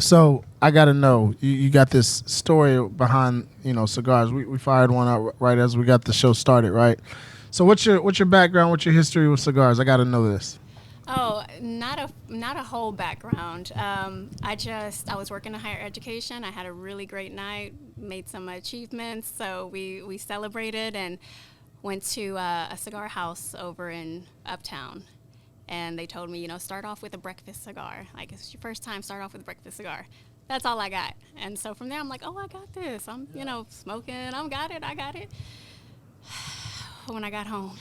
So I got to know, you got this story behind, cigars. We fired one out right as we got the show started, right? So what's your background? What's your history with cigars? I got to know this. Oh, not a whole background. I was working in higher education. I had a really great night, made some achievements, so we celebrated and went to a cigar house over in Uptown. And they told me, start off with a breakfast cigar. Like, it's your first time, start off with a breakfast cigar. That's all I got. And so from there, I'm like, oh, I got this. I'm, smoking. I got it. When I got home.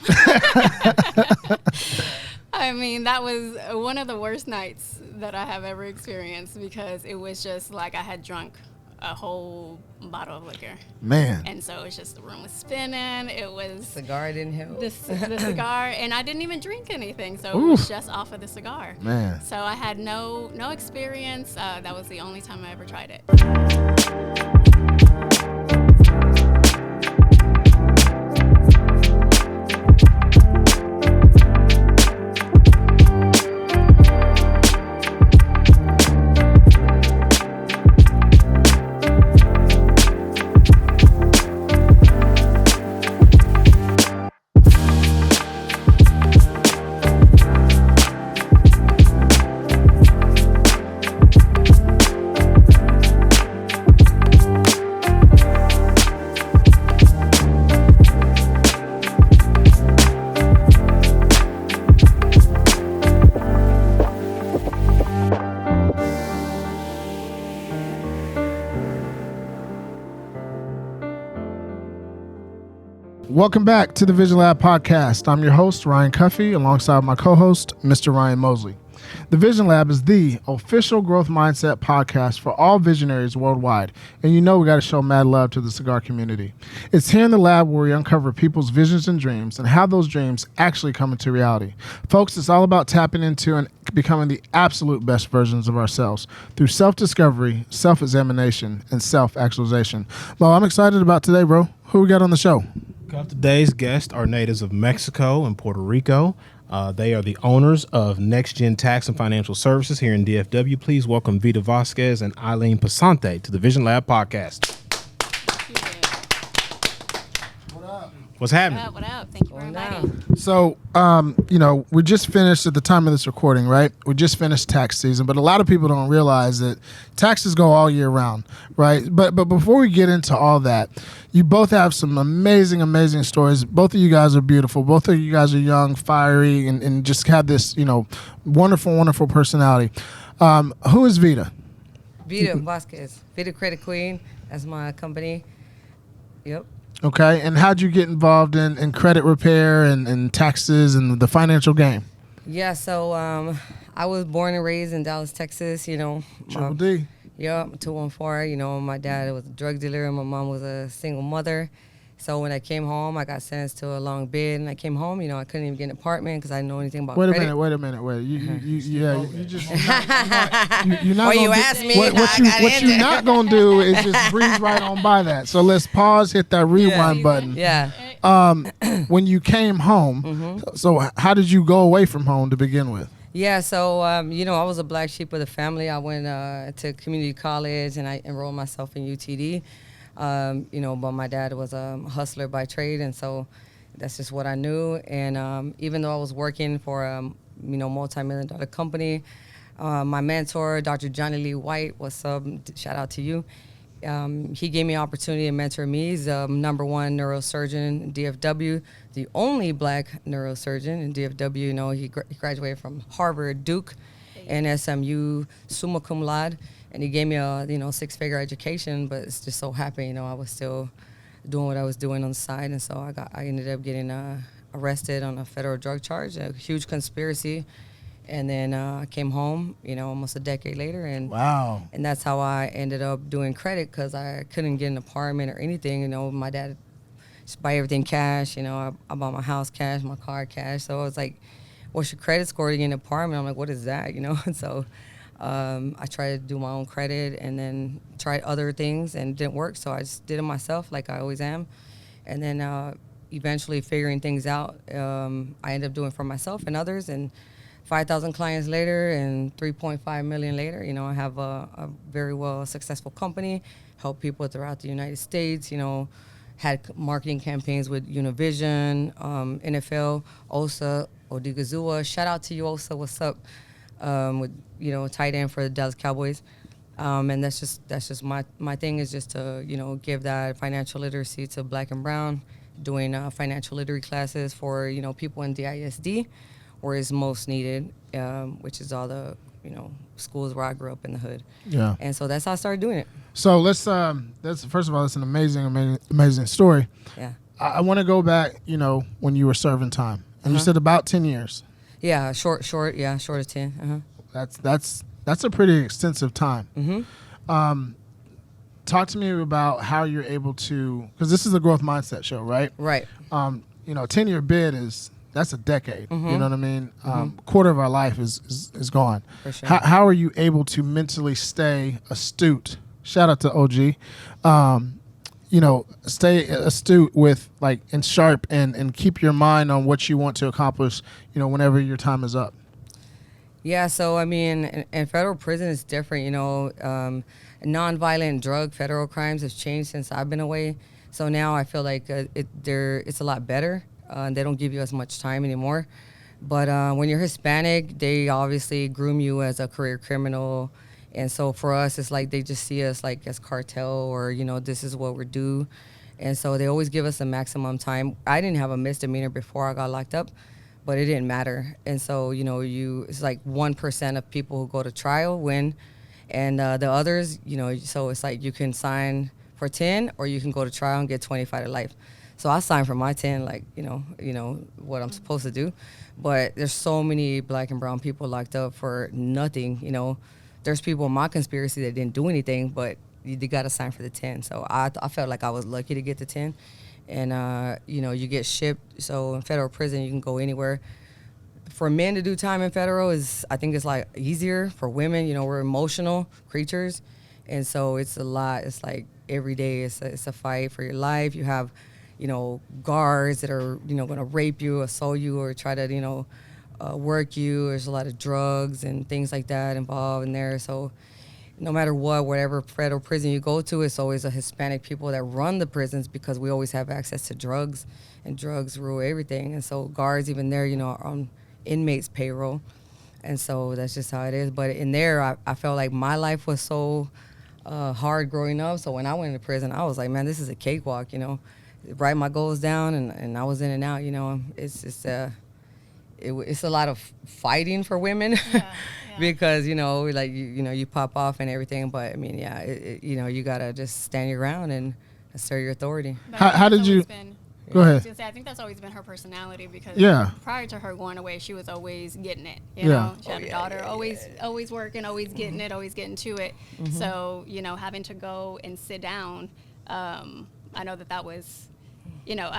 I mean, that was one of the worst nights that I have ever experienced because it was just like I had drunk a whole bottle of liquor. Man. And so it's just the room was spinning. It was cigar didn't help. The cigar, and I didn't even drink anything, so it was just off of the cigar. Man. So I had no experience. That was the only time I ever tried it. Welcome back to the Vision Lab podcast. I'm your host, Ryan Cuffey, alongside my co-host, Mr. Ryan Mosley. The Vision Lab is the official growth mindset podcast for all visionaries worldwide. And we got to show mad love to the cigar community. It's here in the lab where we uncover people's visions and dreams and how those dreams actually come into reality. Folks, it's all about tapping into and becoming the absolute best versions of ourselves through self-discovery, self-examination, and self-actualization. Well, I'm excited about today, bro. Who we got on the show? Today's guests are natives of Mexico and Puerto Rico. They are the owners of Next Gen Tax and Financial Services here in DFW. Please welcome Vita, Vasquez, and Aileen Pesante to the Vision Lab podcast. What's happening? What up? Thank you for inviting. So, we just finished at the time of this recording, right? We just finished tax season, but a lot of people don't realize that taxes go all year round, right? But before we get into all that, you both have some amazing, amazing stories. Both of you guys are beautiful. Both of you guys are young, fiery, and just have this, wonderful, wonderful personality. Who is Vita? Vita Vasquez, Vita Credit Queen. That's my company. Yep. Okay, and how'd you get involved in credit repair and taxes and the financial game? Yeah, so I was born and raised in Dallas, Texas, Triple D. Yeah, 214. My dad was a drug dealer and my mom was a single mother. So when I came home, I got sentenced to a long bid, and I came home. I couldn't even get an apartment because I didn't know anything about credit. Wait a minute. You just you're not. Or you asked me. What you're not gonna do is just breeze right on by that. So let's pause, hit that rewind button. Yeah. When you came home, so how did you go away from home to begin with? Yeah, so, I was a black sheep of the family. I went to community college, and I enrolled myself in UTD. But my dad was a hustler by trade, and so that's just what I knew. And even though I was working for a multi-million-dollar company, my mentor, Dr. Johnny Lee White, what's up? Shout out to you. He gave me an opportunity to mentor me. He's the #1 neurosurgeon in DFW, the only black neurosurgeon in DFW. He graduated from Harvard, Duke, and SMU, summa cum laude. And he gave me a, 6-figure education, but it's just so happy, I was still doing what I was doing on the side. And so I ended up getting arrested on a federal drug charge, a huge conspiracy. And then I came home, almost a decade later. And wow. And that's how I ended up doing credit, because I couldn't get an apartment or anything. My dad just buy everything cash. I bought my house cash, my car cash. So I was like, what's your credit score to get an apartment? I'm like, what is that, And so I tried to do my own credit and then tried other things, and it didn't work. So I just did it myself, like I always am. And then eventually figuring things out, I ended up doing for myself and others. And 5,000 clients later and 3.5 million later, you know, I have a very well successful company, help people throughout the United States, you know, had marketing campaigns with Univision, NFL, OSA, Odigazua. Shout out to you, OSA, what's up? With, you know, tight end for the Dallas Cowboys. And that's just my thing is just to, you know, give that financial literacy to Black and Brown, doing financial literacy classes for, you know, people in DISD, where it's most needed, which is all the, you know, schools where I grew up in the hood. Yeah. And so that's how I started doing it. So that's first of all, it's an amazing story. Yeah. I want to go back, you know, when you were serving time, and you said about 10 years. Yeah, short of 10. That's a pretty extensive time. Mm-hmm. Talk to me about how you're able to, because this is a growth mindset show, right? Right. You know, 10-year bid that's a decade. Mm-hmm. You know what I mean? Quarter of our life is gone. For sure. How are you able to mentally stay astute? Shout out to OG. You know, stay astute with and sharp and keep your mind on what you want to accomplish, you know, whenever your time is up. Yeah, so I mean, in federal prison it's different, you know. Nonviolent drug federal crimes have changed since I've been away. So now I feel like it's a lot better. They don't give you as much time anymore. But when you're Hispanic, they obviously groom you as a career criminal. And so for us, it's like they just see us like as cartel, or, you know, this is what we're due. And so they always give us a maximum time. I didn't have a misdemeanor before I got locked up, but it didn't matter. And so, you know, it's like 1% of people who go to trial win. And the others, you know, so it's like you can sign for 10 or you can go to trial and get 25 to life. So I signed for my 10, like, you know what I'm supposed to do. But there's so many Black and brown people locked up for nothing, you know. There's people in my conspiracy that didn't do anything, but you got to sign for the 10. So I felt like I was lucky to get the 10. And, you know, you get shipped. So in federal prison, you can go anywhere. For men to do time in federal I think it's like easier. For women, you know, we're emotional creatures. And so it's a lot. It's like every day it's a fight for your life. You have, you know, guards that are, you know, going to rape you, assault you, or try to, you know, work you. There's a lot of drugs and things like that involved in there. So no matter whatever federal prison you go to, it's always a Hispanic people that run the prisons, because we always have access to drugs, and drugs rule everything. And so guards, even there, you know, are on inmates' payroll. And so that's just how it is. But in there, I felt like my life was so hard growing up. So when I went into prison, I was like, man, this is a cakewalk, you know. Write my goals down, and I was in and out, you know. It's just it's a lot of fighting for women. Yeah. Because, you know, like, you know, you pop off and everything. But, I mean, yeah, you know, you got to just stand your ground and assert your authority. How did you... Go ahead. I think that's always been her personality, because prior to her going away, she was always getting it. You know, she had a daughter, always working, always getting it, always getting to it. Mm-hmm. So, you know, having to go and sit down, I know that was, you know,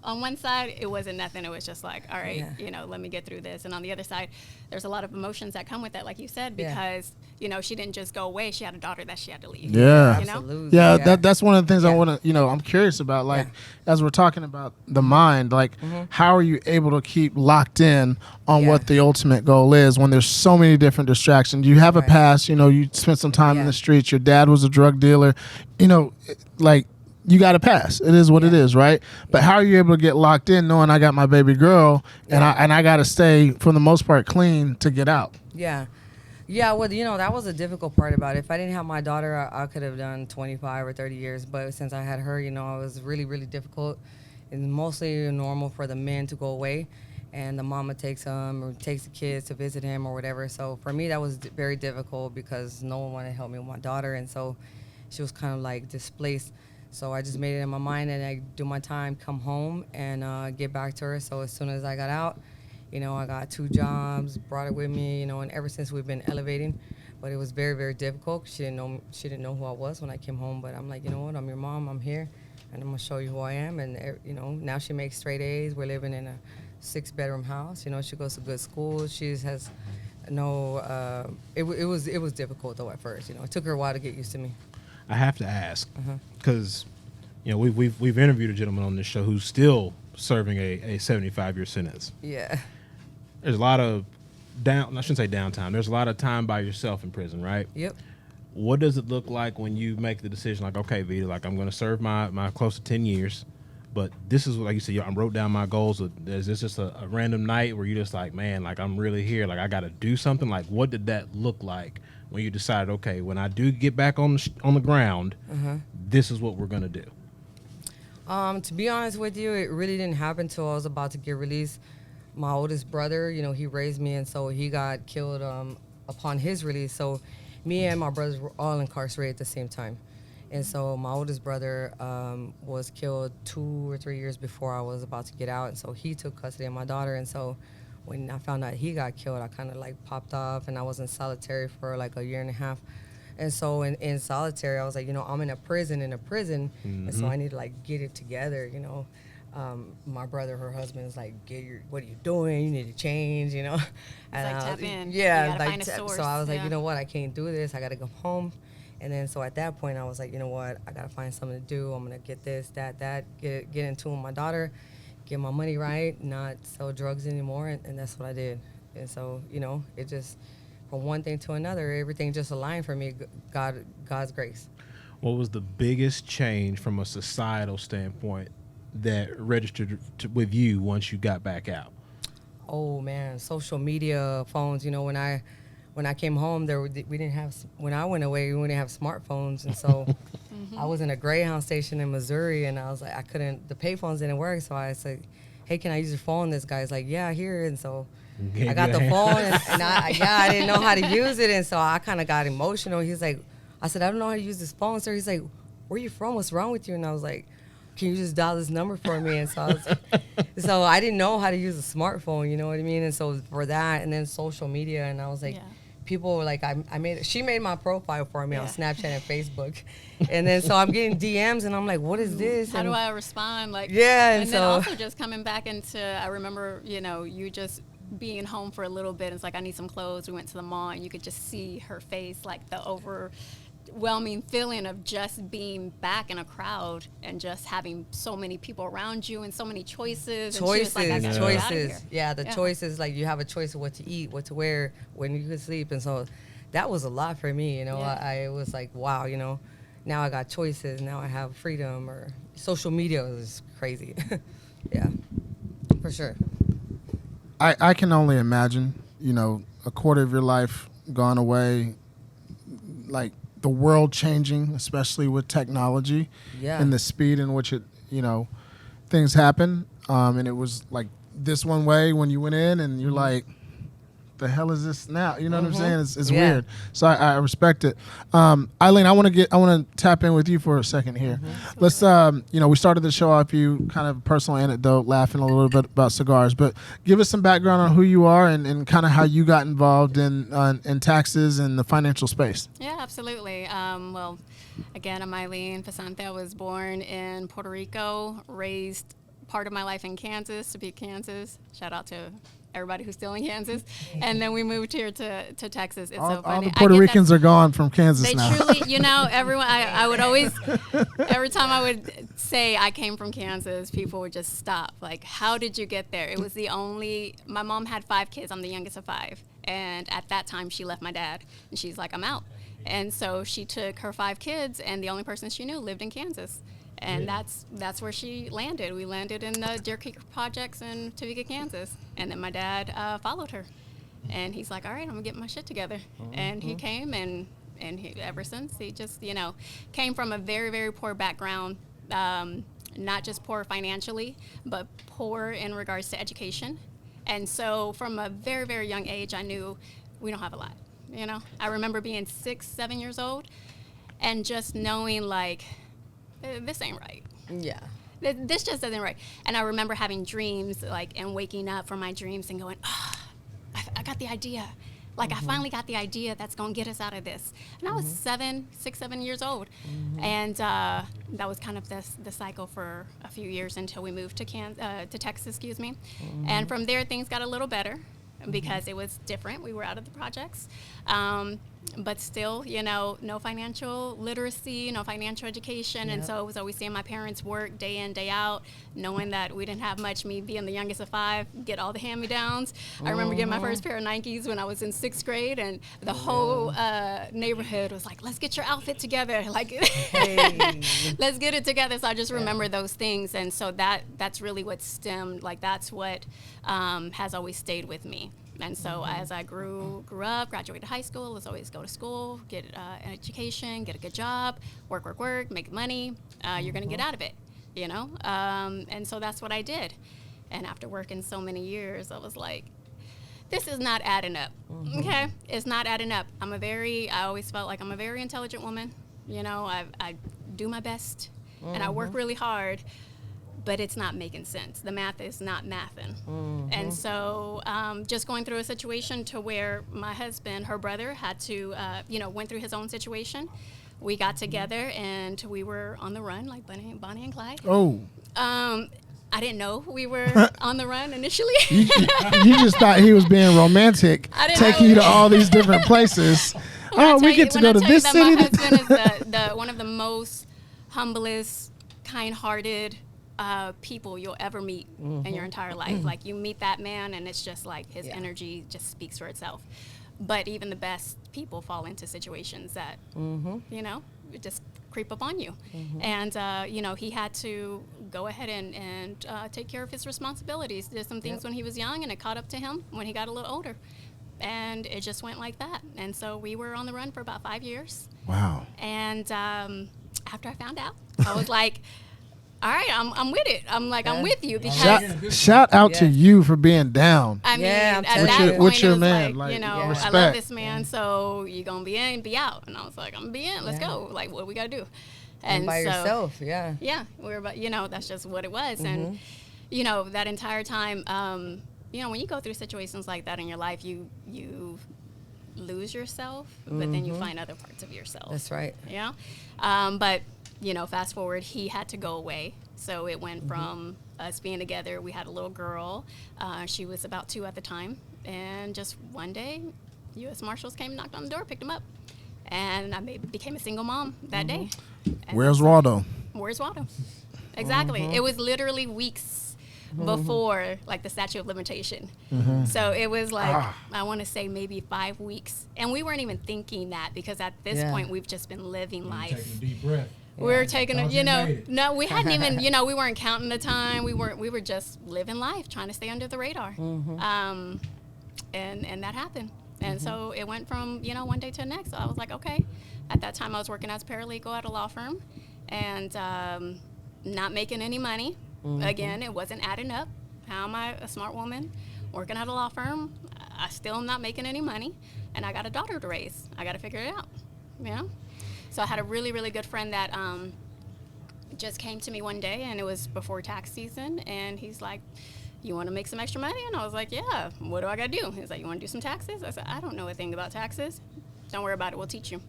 on one side, it wasn't nothing. It was just like, all right, you know, let me get through this. And on the other side, there's a lot of emotions that come with that, like you said, because, you know, she didn't just go away. She had a daughter that she had to leave. Yeah. You know? Absolutely. Yeah, that's one of the things I want to, you know, I'm curious about. Like, as we're talking about the mind, like, how are you able to keep locked in on what the ultimate goal is when there's so many different distractions? You have a past, you know, you spent some time in the streets. Your dad was a drug dealer. You know, like, you got to pass. It is what it is, right? But how are you able to get locked in knowing I got my baby girl and I got to stay, for the most part, clean to get out? Yeah. Yeah, well, you know, that was a difficult part about it. If I didn't have my daughter, I could have done 25 or 30 years. But since I had her, you know, it was really, really difficult. It's mostly normal for the men to go away, and the mama takes him or takes the kids to visit him or whatever. So for me, that was very difficult, because no one wanted to help me with my daughter. And so she was kind of like displaced. So I just made it in my mind that I do my time, come home, and get back to her. So as soon as I got out, you know, I got 2 jobs, brought it with me, you know, and ever since we've been elevating. But it was very, very difficult. She didn't know who I was when I came home. But I'm like, you know what, I'm your mom, I'm here, and I'm going to show you who I am. And, you know, now she makes straight A's. We're living in a 6-bedroom house. You know, she goes to good school. She has no, it was difficult, though, at first. You know, it took her a while to get used to me. I have to ask, because you know we've interviewed a gentleman on this show who's still serving a 75-year sentence. Yeah. There's a lot of I shouldn't say downtime. There's a lot of time by yourself in prison, right? Yep. What does it look like when you make the decision, like, okay, Vita, like I'm going to serve my close to 10 years, but this is, like you said, I wrote down my goals. Is this just a random night where you're just like, man, like I'm really here, like I got to do something? Like, what did that look like when you decided, okay, when I do get back on the ground, this is what we're going to do? To be honest with you, it really didn't happen until I was about to get released. My oldest brother, he raised me, and so he got killed upon his release. So me and my brothers were all incarcerated at the same time. And so my oldest brother was killed 2 or 3 years before I was about to get out. And so he took custody of my daughter. And so when I found out he got killed, I kind of like popped off, and I was in solitary for like a year and a half. And so in solitary, I was like, I'm in a prison, and so I need to like get it together, My brother, her husband, is like, what are you doing? You need to change, And tap in. Yeah, you gotta find a source. So I was like, you know what? I can't do this. I got to go home. And then so at that point, I was like, you know what? I got to find something to do. I'm going to get this, that, get into with my daughter, get my money right, not sell drugs anymore. And that's what I did. And so, it just, from one thing to another, everything just aligned for me, God's grace. What was the biggest change from a societal standpoint that registered with you once you got back out? Oh man, social media, phones. When I came home, we didn't have. When I went away, we didn't have smartphones, and so I was in a Greyhound station in Missouri, and I was like, I couldn't. The payphones didn't work, so I said, "Hey, can I use your phone?" This guy's like, "Yeah, here." And so I got the phone, and I didn't know how to use it, and so I kind of got emotional. He's like, I said, "I don't know how to use this phone, sir." He's like, "Where are you from? What's wrong with you?" And I was like, "Can you just dial this number for me?" And so so I didn't know how to use a smartphone, you know what I mean? And so for that, and then social media, and I was like, people were like, she made my profile for me on Snapchat and Facebook, and then so I'm getting DMs, and I'm like, what is this? How do I respond? Like, and then also just coming back into, I remember, you just being home for a little bit. It's like, I need some clothes. We went to the mall, and you could just see her face, like the overwhelming feeling of just being back in a crowd and just having so many people around you and so many choices. Choices. Yeah, the Yeah. choices, like you have a choice of what to eat, what to wear, when you can sleep. And so that was a lot for me, Yeah. I was like, wow, now I got choices, now I have freedom. Or social media is crazy. Yeah, for sure. I can only imagine, a quarter of your life gone away, like the world changing, especially with technology and the speed in which it, things happen. And it was like this one way when you went in, and you're like, the hell is this now? You know what I'm saying? It's weird. So I respect it. Aileen, I want to tap in with you for a second here. Let's, we started the show off you kind of personal anecdote, laughing a little bit about cigars, but give us some background on who you are and kind of how you got involved in taxes and the financial space. Yeah, absolutely. Well, again, I'm Aileen Pesante. I was born in Puerto Rico, raised part of my life in Kansas, Topeka, Kansas. Shout out to everybody who's still in Kansas. And then we moved here to Texas. It's so funny. All the Puerto Ricans are gone from Kansas they now. They truly, everyone, I would always, every time I would say I came from Kansas, people would just stop. Like, how did you get there? It was my mom had 5 kids. I'm the youngest of 5. And at that time, she left my dad. And she's like, I'm out. And so she took her 5 kids, and the only person she knew lived in Kansas. And that's where she landed. We landed in the Deer Creek projects in Topeka, Kansas. And then my dad followed her. And he's like, all right, I'm going to get my shit together. And he came, and he, ever since, he just, came from a very, very poor background, not just poor financially, but poor in regards to education. And so from a very, very young age, I knew we don't have a lot. I remember being 6, 7 years old and just knowing, like, this ain't right. Yeah. This just isn't right. And I remember having dreams, like, and waking up from my dreams and going, I got the idea. Like, I finally got the idea that's going to get us out of this. And I was 6, 7 years old. And that was kind of the cycle for a few years until we moved to Texas, And from there, things got a little better because it was different. We were out of the projects. But still, you know, no financial literacy, no financial education. And so it was always seeing my parents work day in, day out, knowing that we didn't have much, me being the youngest of 5, get all the hand-me-downs. I remember getting my first pair of Nikes when I was in 6th grade, and the whole neighborhood was like, let's get your outfit together. Like, let's get it together. So I just remember those things. And so that's really what stemmed, like, that's what has always stayed with me. And so as I grew up, graduated high school, let's always go to school, get an education, get a good job, work, make money. You're going to get out of it, you know? And so that's what I did. And after working so many years, I was like, this is not adding up, okay? It's not adding up. I always felt like I'm a very intelligent woman. You know, I do my best, and I work really hard. But it's not making sense. The math is not mathing. And so just going through a situation to where my husband, her brother, had to, went through his own situation. We got together and we were on the run, like Bonnie and Clyde. Oh. I didn't know we were on the run initially. You just thought he was being romantic, taking you to all these different places. We get to go to this city. My husband is one of the most humblest, kind-hearted people you'll ever meet in your entire life. Like, you meet that man and it's just like his energy just speaks for itself. But even the best people fall into situations that, you know, just creep up on you. And, he had to go ahead and take care of his responsibilities. There's some things when he was young and it caught up to him when he got a little older. And it just went like that. And so we were on the run for about 5 years. Wow. And after I found out, I was like, all right, I'm with it. I'm like, I'm with you because shout out to you for being down. I mean, at that point, with your it was man, like, you know, respect. I love this man, so you gonna be in, be out. And I was like, I'm gonna be in. Let's go. Like, what we gotta do? And by yourself, yeah, we're about, you know, that's just what it was. And you know, that entire time, you know, when you go through situations like that in your life, you lose yourself, but then you find other parts of yourself. That's right. Yeah, but you know, fast forward, he had to go away. So it went from us being together. We had a little girl. She was about 2 at the time. And just one day, U.S. Marshals came and knocked on the door, picked him up. And I became a single mom that day. And Where's Waldo? Where's Waldo? Exactly. It was literally weeks before, like, the statute of limitation. So it was like, I want to say maybe 5 weeks. And we weren't even thinking that because at this point, we've just been living life. Taking a deep breath. We were taking it, you know, no, we hadn't even, you know, we weren't counting the time. We were just living life, trying to stay under the radar. And that happened. And so it went from, you know, one day to the next. So I was like, okay. At that time, I was working as a paralegal at a law firm and not making any money. Again, it wasn't adding up. How am I, a smart woman, working at a law firm? I still am not making any money. And I got a daughter to raise. I got to figure it out, you know? So I had a really, really good friend that just came to me one day, and it was before tax season, and he's like, you want to make some extra money? And I was like, yeah, what do I got to do? He's like, you want to do some taxes? I said, I don't know a thing about taxes. Don't worry about it, we'll teach you.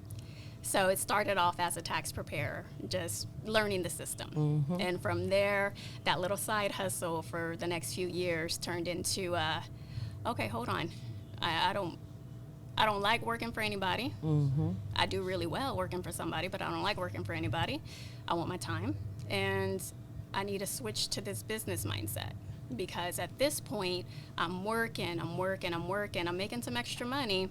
So it started off as a tax preparer, just learning the system. And from there, that little side hustle for the next few years turned into, okay, hold on, I don't like working for anybody. I do really well working for somebody, but I don't like working for anybody. I want my time. And I need to switch to this business mindset because at this point, I'm working. I'm making some extra money,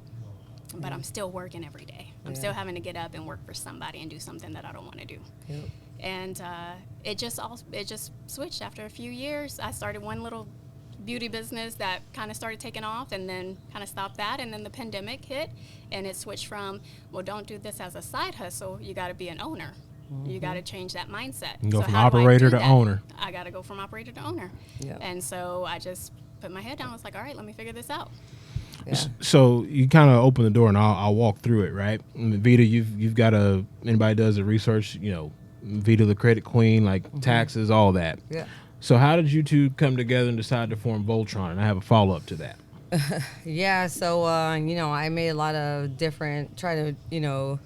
but I'm still working every day. I'm still having to get up and work for somebody and do something that I don't want to do. And it just switched after a few years. I started one little beauty business that kind of started taking off and then kind of stopped that, and then the pandemic hit and it switched from, well, don't do this as a side hustle, you got to be an owner. You got to change that mindset. You go from operator to owner. I got to go from operator to owner. And so I just put my head down. I was like, all right, let me figure this out. So you kind of open the door and I'll walk through it, right? Vita, you've got anybody does the research, you know, Vita the credit queen, like taxes, all that. So how did you two come together and decide to form Voltron? And I have a follow-up to that. So, you know, I made a lot of try to, you know,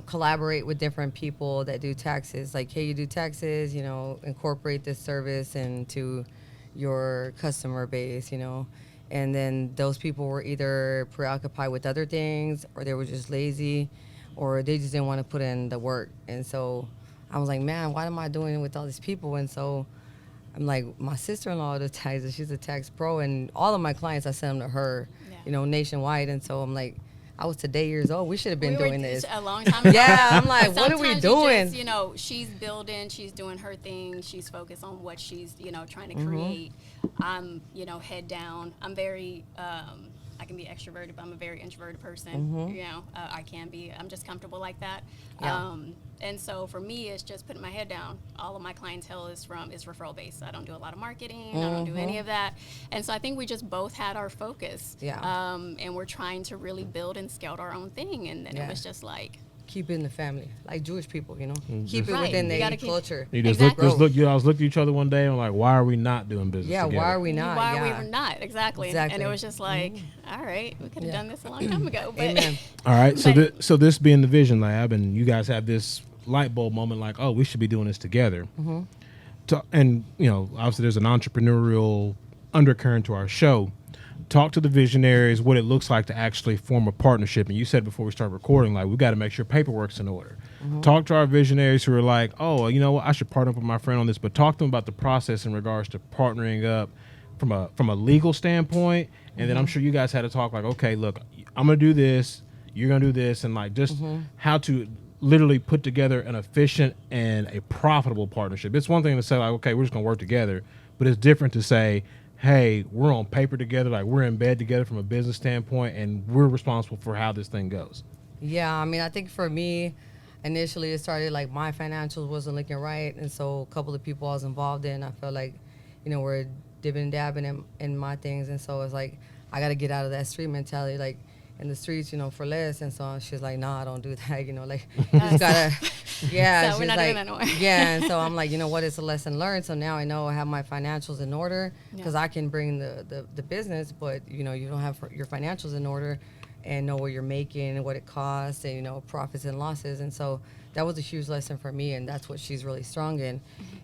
collaborate with different people that do taxes. Like, hey, you do taxes, you know, incorporate this service into your customer base, you know. And then those people were either preoccupied with other things, or they were just lazy, or they just didn't want to put in the work. And so I was like, man, what am I doing with all these people? And so I'm like, my sister-in-law does taxes. She's a tax pro, and all of my clients, I send them to her, nationwide. And so I'm like, I was today years old. We should have been doing this a long time ago. Yeah, I'm like, what are we doing? She's building, she's doing her thing, she's focused on what she's, trying to create. I'm, head down. I'm very, I can be extroverted, but I'm a very introverted person. I can be. I'm just comfortable like that. Yeah. And so for me, it's just putting my head down. All of my clientele is referral based. I don't do a lot of marketing. I don't do any of that. And so I think we just both had our focus. Yeah. And we're trying to really build and scale our own thing. And then it was just like, keep it in the family, like Jewish people, keep it Right. within You their gotta keep- culture. You just Exactly. you guys looked at each other one day and were like, why are we not doing business Yeah, together? why are we not? why yeah. are we not? Exactly. And it was just like, all right, we could have done this a long time ago. But Amen. All right, so But- so this being the Vision Lab, and you guys have this light bulb moment, like, oh, we should be doing this together. And obviously, there's an entrepreneurial undercurrent to our show. Talk to the visionaries what it looks like to actually form a partnership. And you said before we start recording, like, we got to make sure paperwork's in order. Talk to our visionaries who are like, oh, you know what, I should partner up with my friend on this, but talk to them about the process in regards to partnering up from a legal standpoint. And then I'm sure you guys had to talk like, okay, look, I'm going to do this, you're going to do this, and like just how to literally put together an efficient and a profitable partnership. It's one thing to say like, okay, we're just going to work together, but it's different to say, hey, we're on paper together, like we're in bed together from a business standpoint, and we're responsible for how this thing goes. Yeah, I mean, I think for me, initially it started like my financials wasn't looking right, and so a couple of people I was involved in, I felt like, we're dipping and dabbing in my things, and so it's like I got to get out of that street mentality, like in the streets, for less. And so she's like, nah, don't do that, like you just gotta, yeah. So we're she's not like, doing that no more. yeah, and so I'm like, what, it's a lesson learned. So now I know I have my financials in order, because I can bring the business, but you don't have your financials in order and know what you're making and what it costs and profits and losses. And so that was a huge lesson for me, and that's what she's really strong in.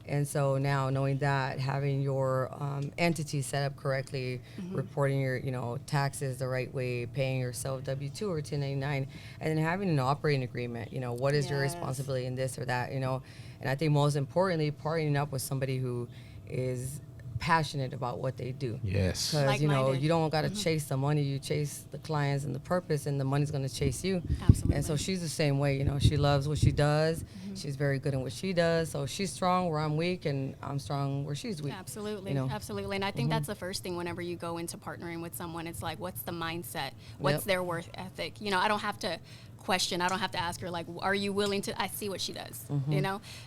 And so now knowing that, having your entity set up correctly, reporting your taxes the right way, paying yourself W-2 or 1099, and then having an operating agreement, what is your responsibility in this or that, and I think most importantly, partnering up with somebody who is passionate about what they do. Yes. Because Like-minded. you don't got to chase the money, you chase the clients and the purpose, and the money's going to chase you. Absolutely. And so she's the same way. She loves what she does. She's very good at what she does. So she's strong where I'm weak, and I'm strong where she's weak. Absolutely, absolutely. And I think that's the first thing whenever you go into partnering with someone. It's like, what's the mindset? What's their work ethic? I don't have to question. I don't have to ask her, like, are you willing to? I see what she does,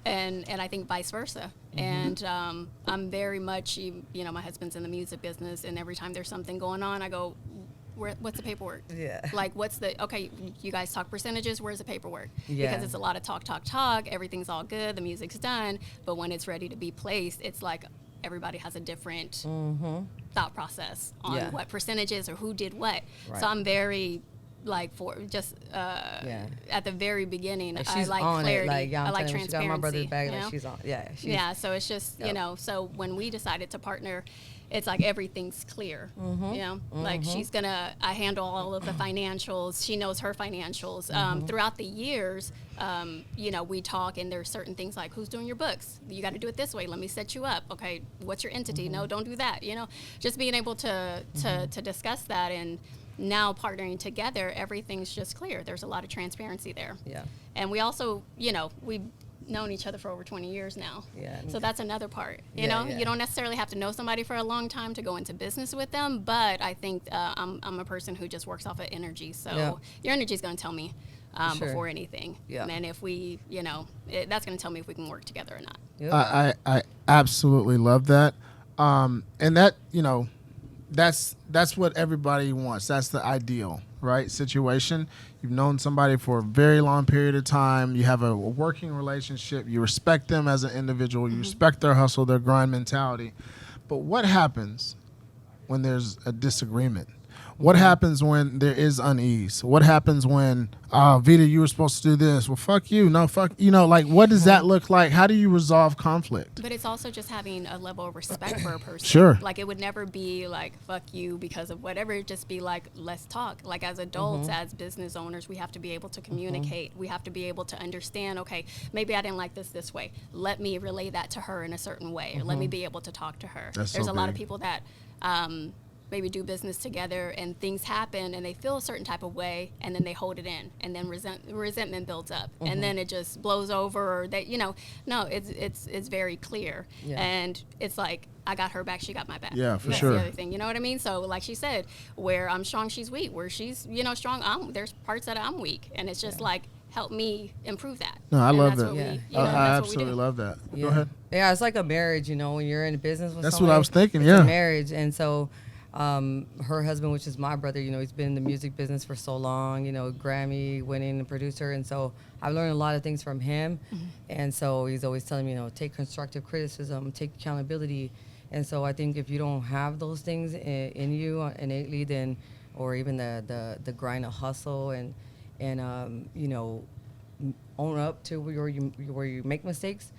and I think vice versa. And I'm very much, my husband's in the music business, and every time there's something going on, I go, what's the paperwork? Yeah. Like, okay, you guys talk percentages, where's the paperwork? Yeah. Because it's a lot of talk, everything's all good, the music's done, but when it's ready to be placed, it's like everybody has a different thought process on what percentages or who did what. Right. So I'm very, like, for just at the very beginning, Like, I she's like on clarity. it. Like, I like she transparency. got my brother's bag. Like, she's on. Yeah. Yeah, so it's just, so when we decided to partner, it's like everything's clear, like I handle all of the financials. She knows her financials. Throughout the years, we talk, and there's certain things like, who's doing your books? You got to do it this way. Let me set you up. Okay, what's your entity? No, don't do that. Just being able to discuss that, and now partnering together, everything's just clear. There's a lot of transparency there. Yeah. And we also, we've known each other for over 20 years now. Yeah. So that's another part. You Yeah, know, yeah. you don't necessarily have to know somebody for a long time to go into business with them, but I think I'm a person who just works off of energy. So Yeah. your energy is going to tell me Sure. before anything. Yeah. And if we, that's going to tell me if we can work together or not. Yep. I absolutely love that. And that, that's what everybody wants. That's the ideal, right, situation. You've known somebody for a very long period of time. You have a working relationship. You respect them as an individual. You respect their hustle, their grind mentality. But what happens when there's a disagreement? What happens when there is unease? What happens when, Vita, you were supposed to do this? Well, fuck you. No, fuck. Like, what does that look like? How do you resolve conflict? But it's also just having a level of respect for a person. Sure. Like, it would never be like, fuck you because of whatever. It'd just be like, let's talk. Like, as adults, as business owners, we have to be able to communicate. We have to be able to understand, okay, maybe I didn't like this way. Let me relay that to her in a certain way. Or let me be able to talk to her. There's a lot of people that maybe do business together and things happen and they feel a certain type of way and then they hold it in and then resentment builds up and then it just blows over, or they, no, it's very clear. And it's like, I got her back, she got my back. Yeah, for That's sure. the other thing, you know what I mean? So like she said, where I'm strong, she's weak. Where she's, strong, there's parts that I'm weak, and it's just like, help me improve that. No, I And love that's that. what we, I that's what we do. absolutely love that. Yeah. Go ahead. Yeah, it's like a marriage, when you're in a business with That's somebody. what I was thinking, It's yeah. a marriage. And so her husband, which is my brother, he's been in the music business for so long, Grammy winning producer. And so I've learned a lot of things from him. And so he's always telling me, take constructive criticism, take accountability. And so I think if you don't have those things in you innately, then, or even the grind of hustle and own up to where you make mistakes.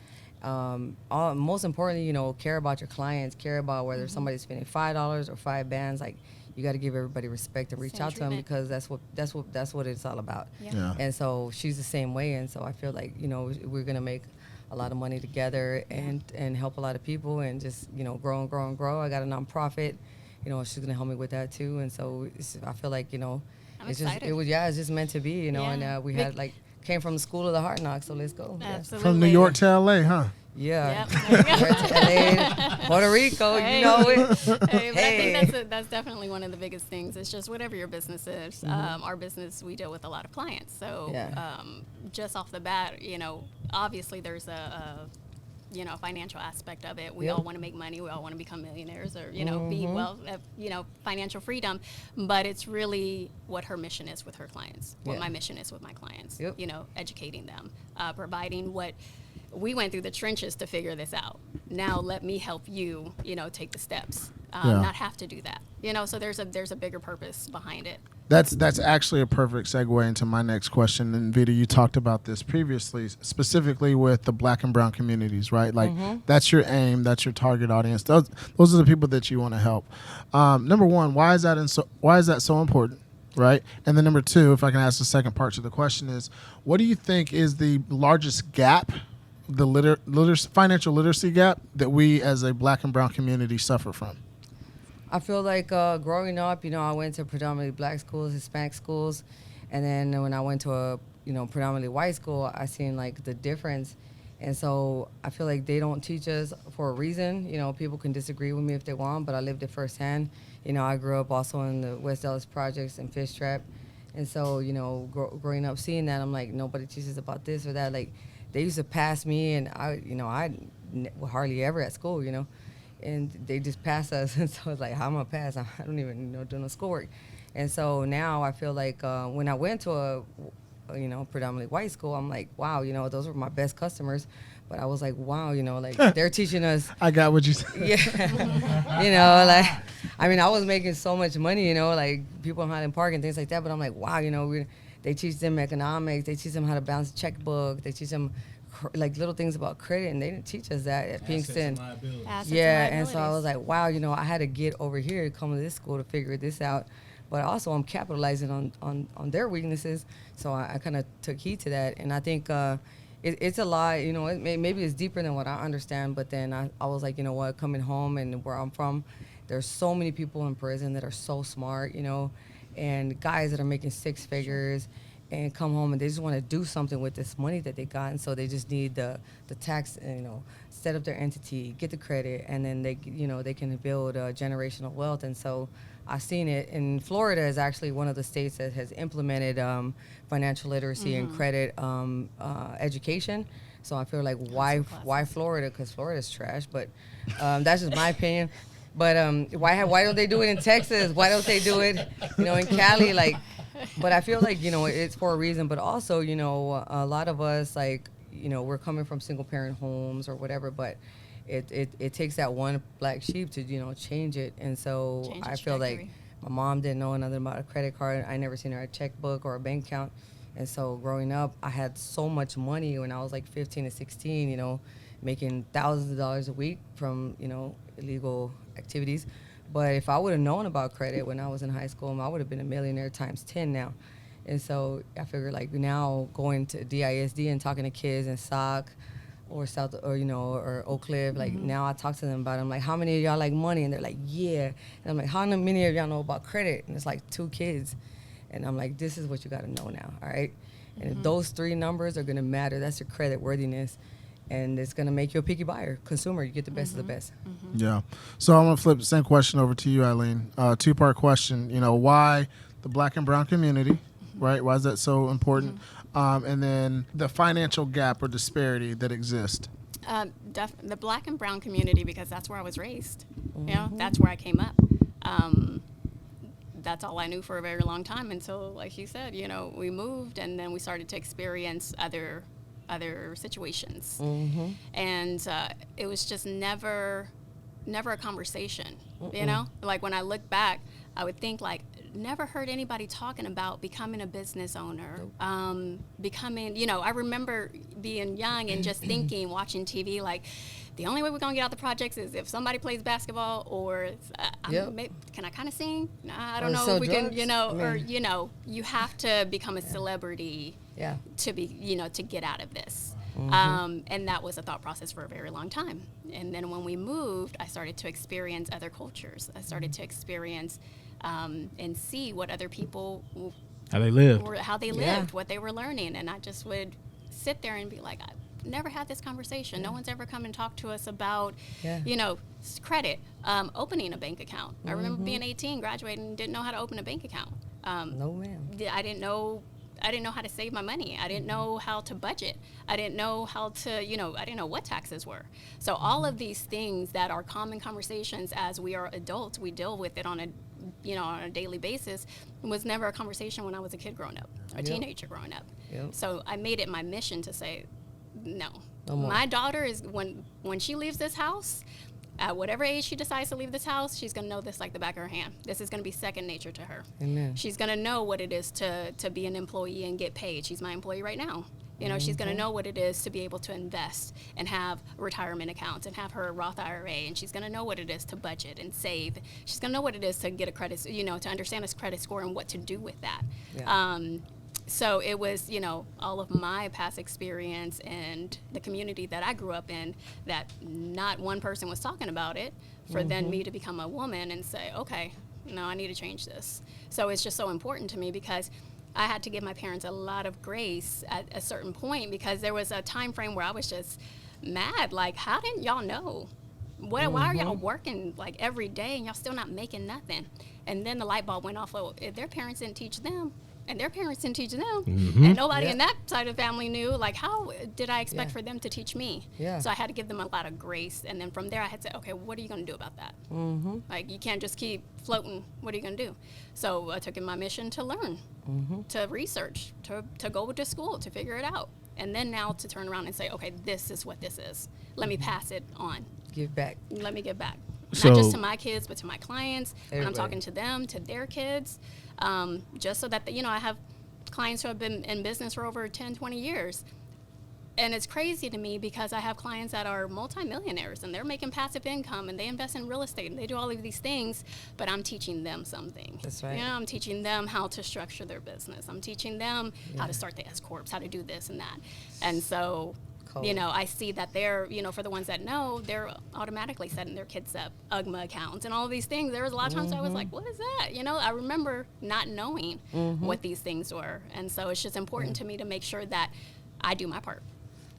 Most importantly, care about your clients, care about whether somebody's spending $5 or 5 bands. Like, you got to give everybody respect and reach Same out to them, treatment. because that's what it's all about. Yeah. And so she's the same way. And so I feel like we're gonna make a lot of money together and help a lot of people and just grow and grow and grow. I got a nonprofit. She's gonna help me with that too. And so I feel like I'm it's excited. it's just meant to be. Yeah. And we had came from the school of the hard knocks, so let's go. Absolutely. From New York to LA, huh? Yeah. Yep. LA, Puerto Rico, Hey. you know it. Hey, but Hey. I think that's definitely one of the biggest things. It's just whatever your business is. Our business, we deal with a lot of clients. So just off the bat, obviously there's a financial aspect of it. We all want to make money. We all want to become millionaires or, be financial freedom. But it's really what her mission is with her clients, what my mission is with my clients, Yep. Educating them, providing what we went through the trenches to figure this out. Now let me help you, take the steps, not have to do that. So there's a bigger purpose behind it. That's actually a perfect segue into my next question. And Vita, you talked about this previously, specifically with the Black and brown communities, right? Like that's your aim, that's your target audience. Those are the people that you want to help. Number one, why is that so important, right? And then number two, if I can ask the second part to the question, is what do you think is the largest gap, the financial literacy gap that we as a Black and brown community suffer from? I feel like growing up, I went to predominantly black schools, Hispanic schools, and then when I went to a predominantly white school, I seen like the difference. And so I feel like they don't teach us for a reason. People can disagree with me if they want, but I lived it firsthand. I grew up also in the West Dallas projects and Fish Trap. And so, growing up seeing that, I'm like, nobody teaches about this or that. Like, they used to pass me, and I hardly ever at school, and they just pass us. And so it's like, how am I pass? I don't even do no schoolwork. And so now I feel like when I went to a predominantly white school, I'm like, wow, those were my best customers. But I was like, wow, like they're teaching us. I got what you said. Yeah. I was making so much money, like people in Highland Park and things like that. But I'm like, wow, they teach them economics. They teach them how to balance a checkbook. They teach them like little things about credit, and they didn't teach us that at Pinkston. Yeah, and so I was like, wow, I had to get over here to come to this school to figure this out. But also I'm capitalizing on their weaknesses, so I kind of took heed to that. And I think it's a lot, maybe it's deeper than what I understand, but then I was like, what, coming home and where I'm from, there's so many people in prison that are so smart, and guys that are making 6 figures and come home and they just want to do something with this money that they got, and so they just need the tax, set up their entity, get the credit, and then they can build generational wealth. And so I've seen it. And Florida is actually one of the states that has implemented financial literacy and credit education. So I feel like why Florida? Because Florida's trash, but that's just my opinion. But why don't they do it in Texas? Why don't they do it in Cali? Like, but I feel like it's for a reason. But also a lot of us we're coming from single parent homes or whatever, but it takes that one black sheep to change it. And so I feel like My mom didn't know nothing about a credit card. I never seen her a checkbook or a bank account. And so growing up, I had so much money when I was like 15 to 16, you know, making thousands of dollars a week from, you know, illegal activities. But if I would have known about credit when I was in high school, I would have been a millionaire times 10 now. And so I figured like now going to DISD and talking to kids in SOC or South or, you know, or Oak Cliff, like now I talk to them about it. I'm like, how many of y'all like money? And they're like, yeah. And I'm like, how many of y'all know about credit? And it's like 2 kids. And I'm like, this is what you got to know now, all right? And if those 3 numbers are going to matter, that's your credit worthiness. And it's going to make you a picky buyer, consumer. You get the best of the best. Yeah. So I'm going to flip the same question over to you, Aileen. 2-part question. You know, why the Black and brown community, right? Why is that so important? And then the financial gap or disparity that exists. The Black and brown community, because that's where I was raised. You know, that's where I came up. That's all I knew for a very long time until, like you said, you know, we moved and then we started to experience other situations. And it was just never a conversation, you know? Like when I look back, I would think like, never heard anybody talking about becoming a business owner, becoming, you know, I remember being young and just thinking, watching TV, like, the only way we're going to get out the projects is if somebody plays basketball or can I kind of sing? Nah, I don't know if we can, you know, or, you know, you have to become a celebrity to be, you know, to get out of this. And that was a thought process for a very long time. And then when we moved, I started to experience other cultures. I started to experience and see what other people, how they lived, what they were learning. And I just would sit there and be like, I've never had this conversation. No one's ever come and talked to us about, you know, credit, opening a bank account. I remember being 18, graduating, and didn't know how to open a bank account. No, ma'am. I didn't know how to save my money. I didn't know how to budget. I didn't know how to, you know, I didn't know what taxes were. So all of these things that are common conversations as we are adults, we deal with it on a daily basis, was never a conversation when I was a kid growing up, a teenager growing up. So I made it my mission to say, no. My daughter is, when she leaves this house, at whatever age she decides to leave this house, she's going to know this like the back of her hand. This is going to be second nature to her. Amen. She's going to know what it is to be an employee and get paid. She's my employee right now. You know, she's going to know what it is to be able to invest and have retirement accounts and have her Roth IRA. And she's going to know what it is to budget and save. She's going to know what it is to get a credit, you know, to understand his credit score and what to do with that. So it was, you know, all of my past experience and the community that I grew up in, that not one person was talking about it, for then me to become a woman and say, okay, no, I need to change this. So it's just so important to me, because I had to give my parents a lot of grace at a certain point, because there was a time frame where I was just mad. Like, how didn't y'all know? Why are y'all working like every day and y'all still not making nothing? And then the light bulb went off. Well, if their parents didn't teach them, and their parents didn't teach them, and nobody in that side of the family knew, like, how did I expect for them to teach me? So I had to give them a lot of grace. And then from there, I had to say, okay, what are you going to do about that? Like, you can't just keep floating. What are you going to do? So I took in my mission to learn, to research, to go to school, to figure it out. And then now to turn around and say, okay, this is what this is. Let me pass it on. Give back. Let me give back. So, not just to my kids, but to my clients. When I'm everybody. talking to them, to their kids, just so that, you know, I have clients who have been in business for over 10, 20 years. And it's crazy to me, because I have clients that are multimillionaires and they're making passive income and they invest in real estate and they do all of these things, but I'm teaching them something. That's right. You know, I'm teaching them how to structure their business. I'm teaching them how to start the S Corps, how to do this and that. And so, you know, I see that they're, you know, for the ones that know, they're automatically setting their kids up UGMA accounts and all of these things. There was a lot of times I was like, what is that? You know, I remember not knowing what these things were. And so it's just important to me to make sure that I do my part.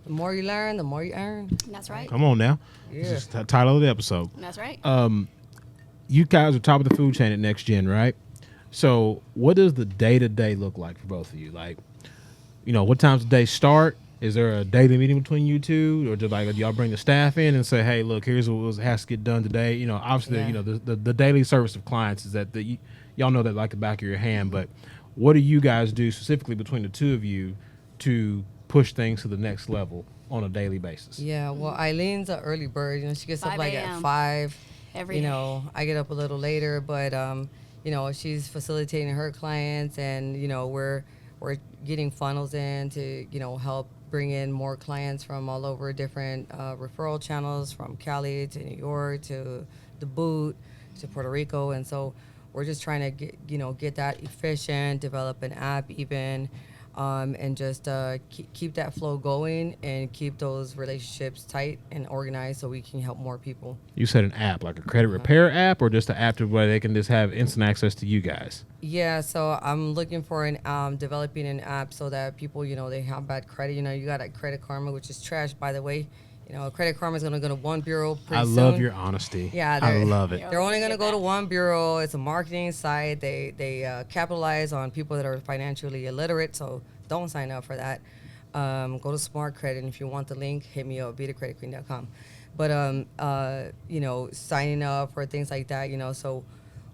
The more you learn, the more you earn. That's right. come on now. This is the title of the episode. That's right. You guys are top of the food chain at Next Gen, right? So what does the day-to-day look like for both of you? Like, you know, what times the day start? Is there a daily meeting between you two, or do y'all bring the staff in and say, "Hey, look, here's what has to get done today"? You know, obviously, you know, the daily service of clients is that y'all know that like the back of your hand. But what do you guys do specifically between the two of you to push things to the next level on a daily basis? Yeah, well, Eileen's an early bird. You know, she gets up 5 like a.m. at 5. Every you day. know, I get up a little later, but she's facilitating her clients, and we're getting funnels in to help bring in more clients from all over different referral channels, from Cali to New York to the Boot to Puerto Rico. And so we're just trying to get that efficient, develop an app even, and just keep that flow going and keep those relationships tight and organized so we can help more people. You said an app, like a credit repair app, or just an app to where they can just have instant access to you guys? Yeah, so I'm looking for developing an app so that people, they have bad credit. You got that Credit Karma, which is trash, by the way. Credit Karma is going to go to one bureau pretty soon. Love your honesty. Yeah, I love it. They're only going to go to one bureau. It's a marketing site. They capitalize on people that are financially illiterate, so don't sign up for that. Go to Smart Credit, and if you want the link, hit me up, vitacreditqueen.com. But, signing up for things like that, so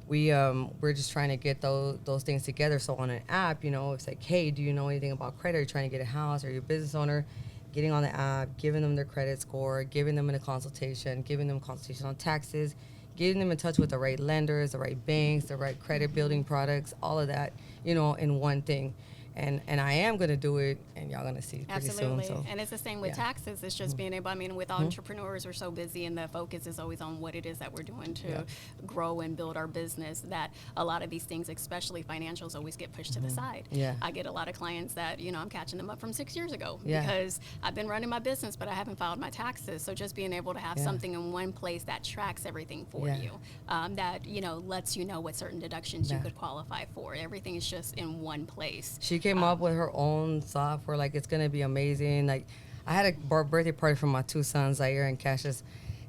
we're just trying to get those things together. So on an app, it's like, hey, do you know anything about credit? You're trying to get a house, or you're a business owner, getting on the app, giving them their credit score, giving them a consultation, giving them consultation on taxes, getting them in touch with the right lenders, the right banks, the right credit building products, all of that, in one thing. And I am going to do it, and y'all going to see pretty Absolutely. soon. So. And it's the same with taxes. It's just being able, with entrepreneurs, we're so busy, and the focus is always on what it is that we're doing to grow and build our business, that a lot of these things, especially financials, always get pushed to the side. Yeah. I get a lot of clients that, I'm catching them up from 6 years ago because I've been running my business, but I haven't filed my taxes. So just being able to have something in one place that tracks everything for you, that, lets you know what certain deductions you could qualify for. Everything is just in one place. She came up with her own software. Like, it's gonna be amazing. Like, I had a birthday party for my two sons, Zaire and Cassius,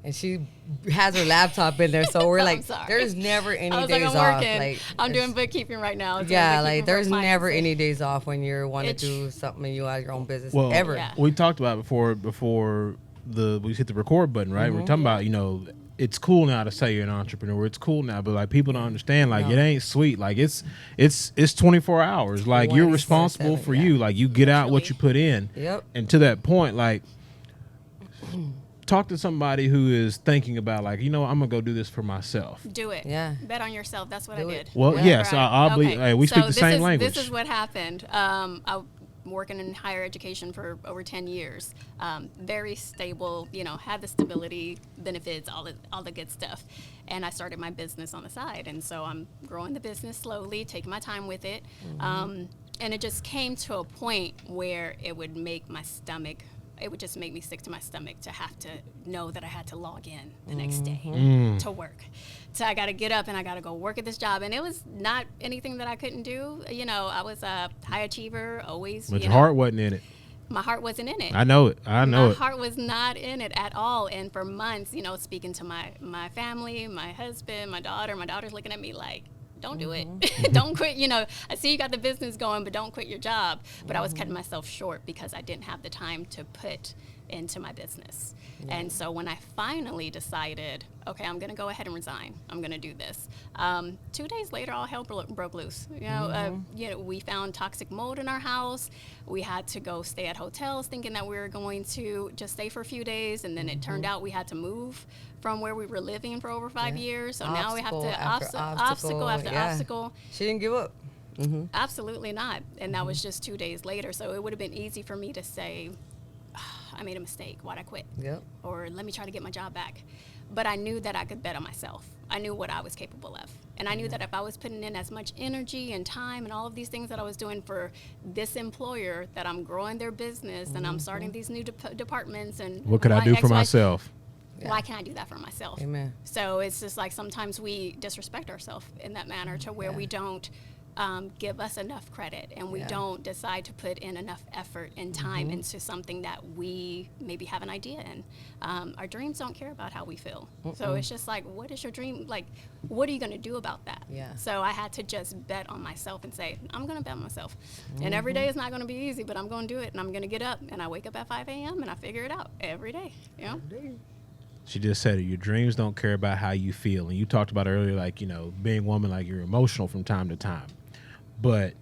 and she has her laptop in there. So we're like, there's never any days off. Like, I'm doing bookkeeping right now. Yeah, like there's never any days off when you want to do something and you out of your own business. Well, ever. Yeah. We talked about before we hit the record button, right? We're talking about it's cool now to say you're an entrepreneur. It's cool now, but like people don't understand. Like it ain't sweet. Like it's 24 hours. Like you're responsible for you. Like you get out what you put in. Yep. And to that point, like talk to somebody who is thinking about like, I'm gonna go do this for myself. Do it. Yeah. Bet on yourself. That's what I did. Well, yes, I believe. Hey, we speak the same language. This is what happened. I'm working in higher education for over 10 years. Very stable, had the stability, benefits, all the good stuff. And I started my business on the side. And so I'm growing the business slowly, taking my time with it. And it just came to a point where it would make my stomach, it would just make me sick to my stomach to have to know that I had to log in the next day to work. So I got to get up and I got to go work at this job. And it was not anything that I couldn't do. I was a high achiever, always. But your heart wasn't in it. My heart wasn't in it. I know it. My heart was not in it at all. And for months, speaking to my family, my husband, my daughter's looking at me like, don't do it. Don't quit. I see you got the business going, but don't quit your job. But I was cutting myself short because I didn't have the time to put into my business. And so when I finally decided, okay, I'm going to go ahead and resign. I'm going to do this. 2 days later, all hell broke loose. We found toxic mold in our house. We had to go stay at hotels thinking that we were going to just stay for a few days. And then it turned out we had to move from where we were living for over 5 years. So now we have to obstacle after obstacle. She didn't give up. Absolutely not. And that was just 2 days later. So it would have been easy for me to say, I made a mistake. Why'd I quit? Yep. Or let me try to get my job back. But I knew that I could bet on myself. I knew what I was capable of. And I knew that if I was putting in as much energy and time and all of these things that I was doing for this employer, that I'm growing their business and I'm starting these new departments. And what could I do for myself? Why can't I do that for myself? Amen. So it's just like sometimes we disrespect ourselves in that manner to where we don't give us enough credit and we don't decide to put in enough effort and time into something that we maybe have an idea in. Our dreams don't care about how we feel. So it's just like, what is your dream? Like, what are you going to do about that? Yeah. So I had to just bet on myself and say, I'm going to bet on myself. And every day is not going to be easy, but I'm going to do it. And I'm going to get up and I wake up at 5 a.m. and I figure it out every day. She just said it. Your dreams don't care about how you feel. And you talked about earlier, like, being a woman, like you're emotional from time to time. But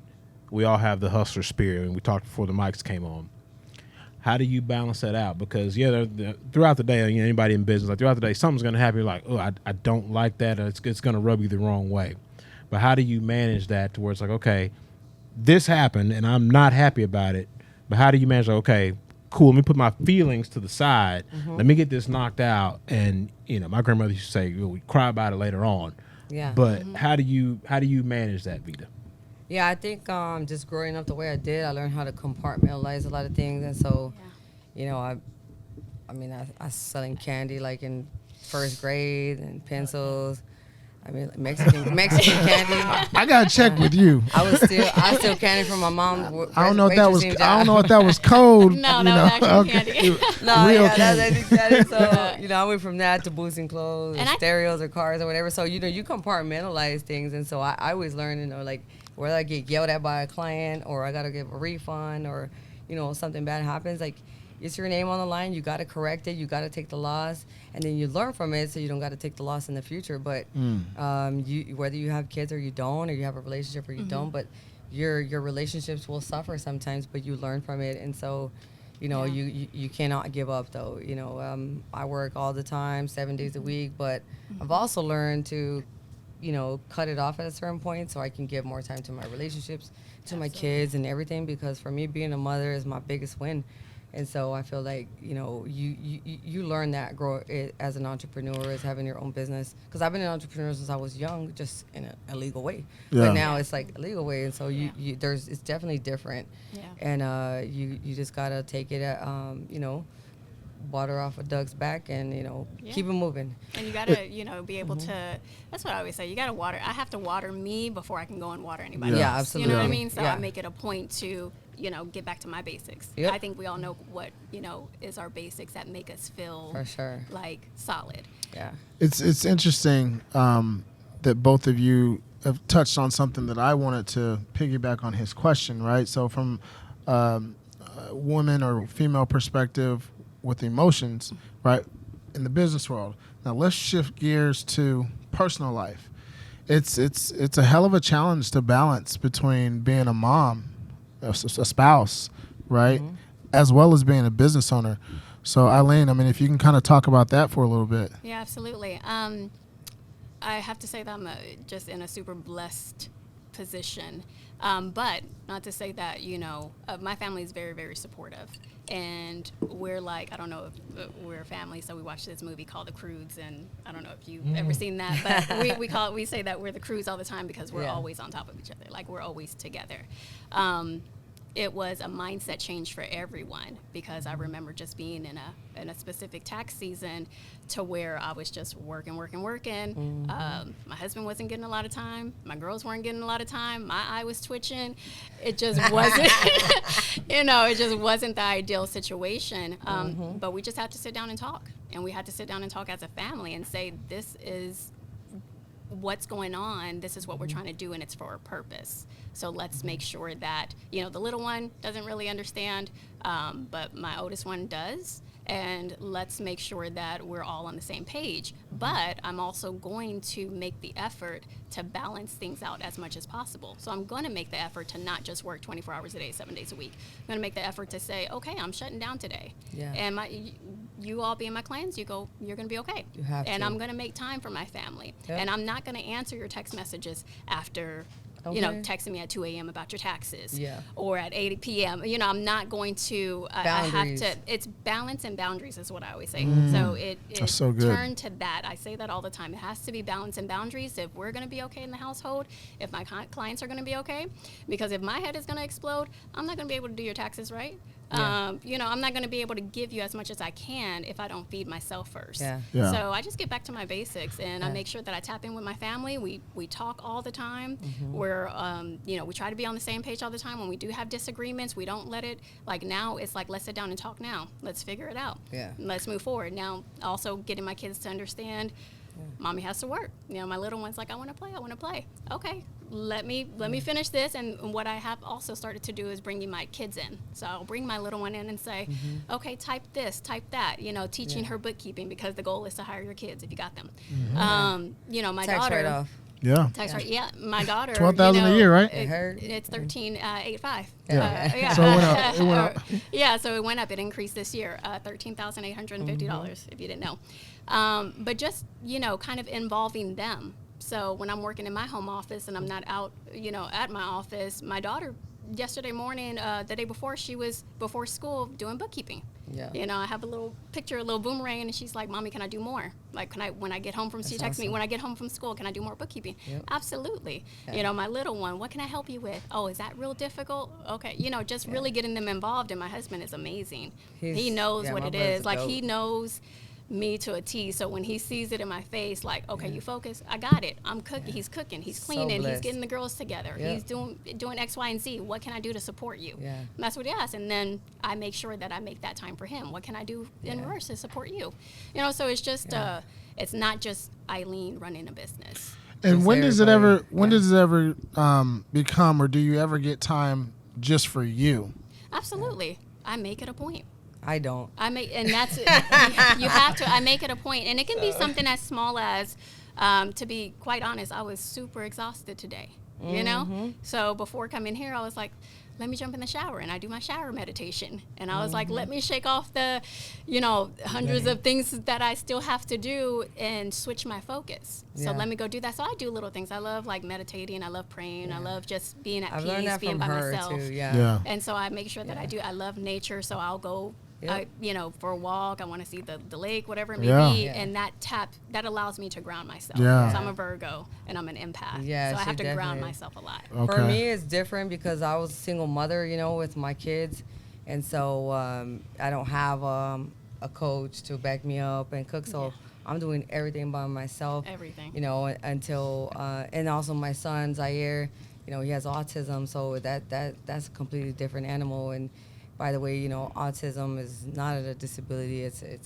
we all have the hustler spirit, and we talked before the mics came on. How do you balance that out? Because, throughout the day, anybody in business, like throughout the day, something's going to happen. You're like, oh, I don't like that. Or it's going to rub you the wrong way. but how do you manage that to where it's like, okay, this happened and I'm not happy about it, but how do you manage, like, okay, cool, let me put my feelings to the side. Let me get this knocked out. And, my grandmother used to say, we cry about it later on. Yeah. But how do you manage that, Vita? Yeah, I think just growing up the way I did, I learned how to compartmentalize a lot of things. And so, I mean, I selling candy like in first grade and pencils. I mean, Mexican candy. I gotta check with you. I still candy from my mom. I don't know if that was. I don't know if that was code. No, that was actually candy. No, Real yeah, candy. that's candy. So I went from that to boosting clothes, and stereos or cars or whatever. So you compartmentalize things, and so I always learn, like whether I get yelled at by a client or I gotta give a refund or something bad happens, like. It's your name on the line. You got to correct it. You got to take the loss, and then you learn from it, so you don't got to take the loss in the future. But whether you have kids or you don't, or you have a relationship or you don't, but your relationships will suffer sometimes. But you learn from it, and so you cannot give up. Though I work all the time, 7 days a week, but I've also learned to cut it off at a certain point so I can give more time to my relationships, to my kids, and everything. Because for me, being a mother is my biggest win. And so I feel like, you learn that as an entrepreneur, as having your own business. Because I've been an entrepreneur since I was young, just in a legal way. Yeah. But now it's like a legal way. And so it's definitely different. Yeah. And you just got to take it at, water off a duck's back and, keep it moving. And you got to, be able to, that's what I always say, you got to water. I have to water me before I can go and water anybody else. Absolutely. You know what I mean? So I make it a point to, get back to my basics. Yep. I think we all know what, is our basics that make us feel for sure like solid. Yeah. It's interesting that both of you have touched on something that I wanted to piggyback on his question, right? So from a woman or female perspective with emotions, right, in the business world. Now let's shift gears to personal life. It's a hell of a challenge to balance between being a mom, a spouse, right, as well as being a business owner. So Aileen, I mean, if you can kind of talk about that for a little bit. Yeah, absolutely. I have to say that I'm just in a super blessed position, but not to say that, my family is very, very supportive. And we're like, I don't know if we're a family, so we watched this movie called The Crudes, and I don't know if you've ever seen that, but we say that we're the Crudes all the time because we're always on top of each other, like we're always together. It was a mindset change for everyone because I remember just being in a specific tax season to where I was just working. My husband wasn't getting a lot of time. My girls weren't getting a lot of time. My eye was twitching. It just wasn't, it just wasn't the ideal situation. But we just had to sit down and talk. And we had to sit down and talk as a family and say, this is what's going on, this is what we're trying to do, and it's for a purpose. So let's make sure that, the little one doesn't really understand, but my oldest one does. And let's make sure that we're all on the same page. But I'm also going to make the effort to balance things out as much as possible. So I'm going to make the effort to not just work 24 hours a day, 7 days a week. I'm going to make the effort to say, okay, I'm shutting down today. Yeah. And you all being my clients, you're going to be okay. You have to. And I'm going to make time for my family. Yep. And I'm not going to answer your text messages after texting me at 2 a.m. about your taxes, or at 8 p.m. I'm not going to. I have to. It's balance and boundaries is what I always say. So it so turn to that. I say that all the time. It has to be balance and boundaries if we're going to be okay in the household. If my clients are going to be okay, because if my head is going to explode, I'm not going to be able to do your taxes right. Yeah. I'm not going to be able to give you as much as I can if I don't feed myself first. Yeah. So I just get back to my basics, and I make sure that I tap in with my family. We talk all the time. We're, we try to be on the same page all the time. When we do have disagreements, we don't let it, like now, it's like, let's sit down and talk now. Let's figure it out. Yeah. Let's move forward. Now, also getting my kids to understand, Mommy has to work. My little one's like, I want to play. Okay. Let me finish this, and what I have also started to do is bringing my kids in. So I'll bring my little one in and say, okay, type this, type that, teaching her bookkeeping, because the goal is to hire your kids if you got them. My tax daughter. Write-off. Yeah. Tax right. Yeah, my daughter. $12,000 a year, right? It's 13,885. Yeah. So it went up. Yeah, so it went up. It increased this year, $13,850. If you didn't know. But just kind of involving them. So when I'm working in my home office and I'm not out, at my office, my daughter yesterday morning, the day before, she was before school doing bookkeeping. Yeah. I have a little picture, a little boomerang, and she's like, "Mommy, can I do more? Like, when I get home from, she texts me, when I get home from school, can I do more bookkeeping?" Yep. Absolutely. Yeah. My little one, what can I help you with? Oh, is that real difficult? Okay. Just really getting them involved. And my husband is amazing. He knows what it is. Like, he knows me to a T. So when he sees it in my face, like, okay, you focus. I got it. I'm cooking. Yeah. He's cooking. He's cleaning. He's getting the girls together. Yep. He's doing X, Y, and Z. What can I do to support you? Yeah. And that's what he asks. And then I make sure that I make that time for him. What can I do in reverse to support you? So it's just it's not just Aileen running a business. And when does it ever become, or do you ever get time just for you? Absolutely. I make it a point. I don't. And that's you have to. I make it a point, and it can be something as small as, to be quite honest, I was super exhausted today. So before coming here, I was like, let me jump in the shower, and I do my shower meditation, and I was like, let me shake off the, hundreds of things that I still have to do and switch my focus. So let me go do that. So I do little things. I love like meditating. I love praying. I love just being at peace, being by myself. Too, yeah. And so I make sure that I do. I love nature, so I'll go. For a walk, I want to see the lake, whatever it may be, and that allows me to ground myself. Yeah. So I'm a Virgo and I'm an empath. Yeah, so I have to ground myself a lot. Okay. For me, it's different because I was a single mother, with my kids, and so I don't have a coach to back me up and cook. So I'm doing everything by myself. Everything. Until and also my son Zaire, he has autism, so that's a completely different animal. And by the way, autism is not a disability. It's a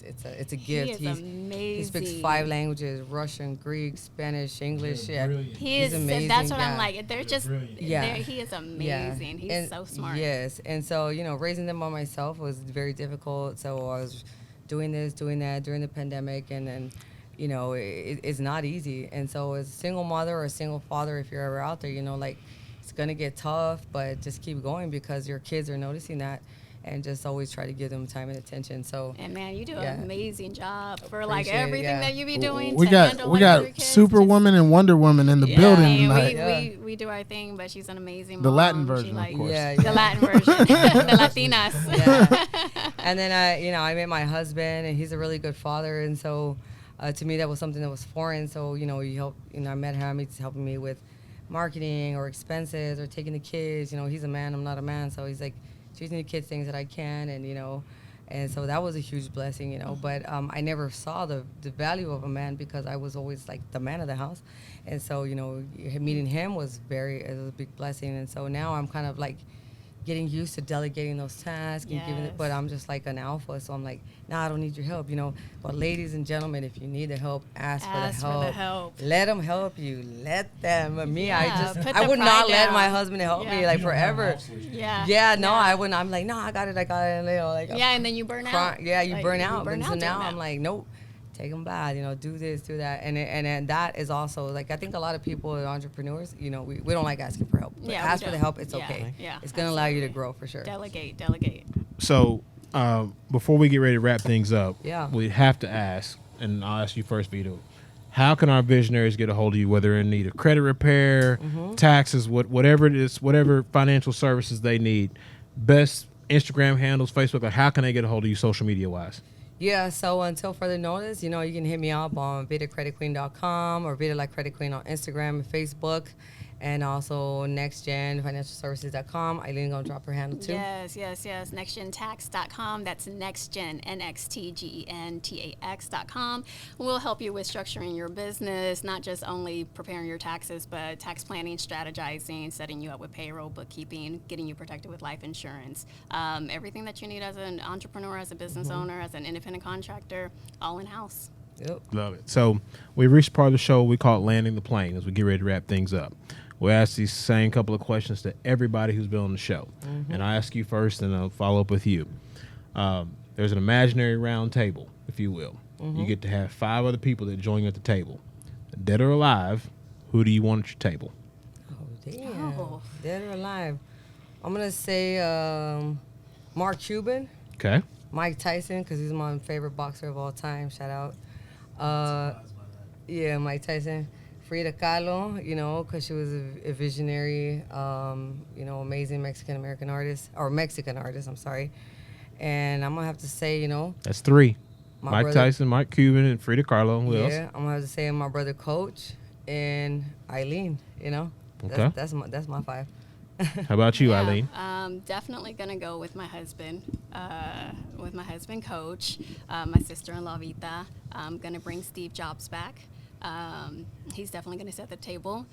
gift. He is amazing. He speaks 5 languages: Russian, Greek, Spanish, English. He's amazing. That's what I'm like. They're just. Yeah. He is amazing. He's so smart. Yes, and so raising them by myself was very difficult. So I was doing this, doing that during the pandemic, and then. It's not easy. And so as a single mother or a single father, if you're ever out there, it's going to get tough, but just keep going because your kids are noticing that, and just always try to give them time and attention. So, and man, you do an amazing job for like everything that you be doing. We got Superwoman and Wonder Woman in the building tonight. We do our thing, but she's an amazing mom. The Latin version, of course. The Latin version, the Latinas. Yeah. And then I met my husband, and he's a really good father, and so to me that was something that was foreign. So I met him. He's helping me with marketing or expenses or taking the kids. He's a man, I'm not a man, so he's like choosing the kids things that I can, and so that was a huge blessing, but I never saw the value of a man because I was always like the man of the house, and so meeting him was a big blessing. And so now I'm kind of like getting used to delegating those tasks and giving it, but I'm just like an alpha, so I'm like, I don't need your help, But ladies and gentlemen, if you need the help, ask for the help. Let them help you. Let them. I would not let my husband help me like forever. I wouldn't. I'm like, I got it. And then you burn out. You burn out. So now I'm like, nope. Take them back, do this, do that, and that is also like I think a lot of people, entrepreneurs, we don't like asking for help. But ask for the help. It's okay. Yeah, it's gonna allow you to grow for sure. Delegate. So before we get ready to wrap things up, we have to ask, and I'll ask you first, Vita. How can our visionaries get a hold of you, whether in need of credit repair, taxes, whatever it is, whatever financial services they need? Best Instagram handles, Facebook. How can they get a hold of you, social media wise? Yeah, so until further notice, you can hit me up on vitacreditqueen.com or Vita Like Credit Queen on Instagram and Facebook, and also nextgenfinancialservices.com. Aileen gonna drop her handle too. Yes. Nextgentax.com. That's nextgen, NXTGENTAX.com. We'll help you with structuring your business, not just only preparing your taxes, but tax planning, strategizing, setting you up with payroll, bookkeeping, getting you protected with life insurance. Everything that you need as an entrepreneur, as a business owner, as an independent contractor, all in-house. Yep. Love it. So we reached part of the show we call it landing the plane as we get ready to wrap things up. We'll ask these same couple of questions to everybody who's been on the show. And I'll ask you first, and I'll follow up with you. There's an imaginary round table, if you will. You get to have 5 other people that join you at the table. Dead or alive, who do you want at your table? Oh, damn. Dead or alive. I'm going to say Mark Cuban. Okay. Mike Tyson, because he's my favorite boxer of all time. Shout out. Mike Tyson. Frida Kahlo, you know, because she was a visionary, you know, amazing Mexican-American artist, or Mexican artist, I'm sorry. And I'm going to have to say, you know. That's 3. My Mike Tyson, Mike Cuban, and Frida Kahlo. Who else? Yeah, I'm going to have to say my brother Coach and Aileen, you know. Okay. That's my 5. How about you, Aileen? Definitely gonna go with my husband, Coach, my sister-in-law Vita. I'm gonna bring Steve Jobs back. He's definitely gonna set the table.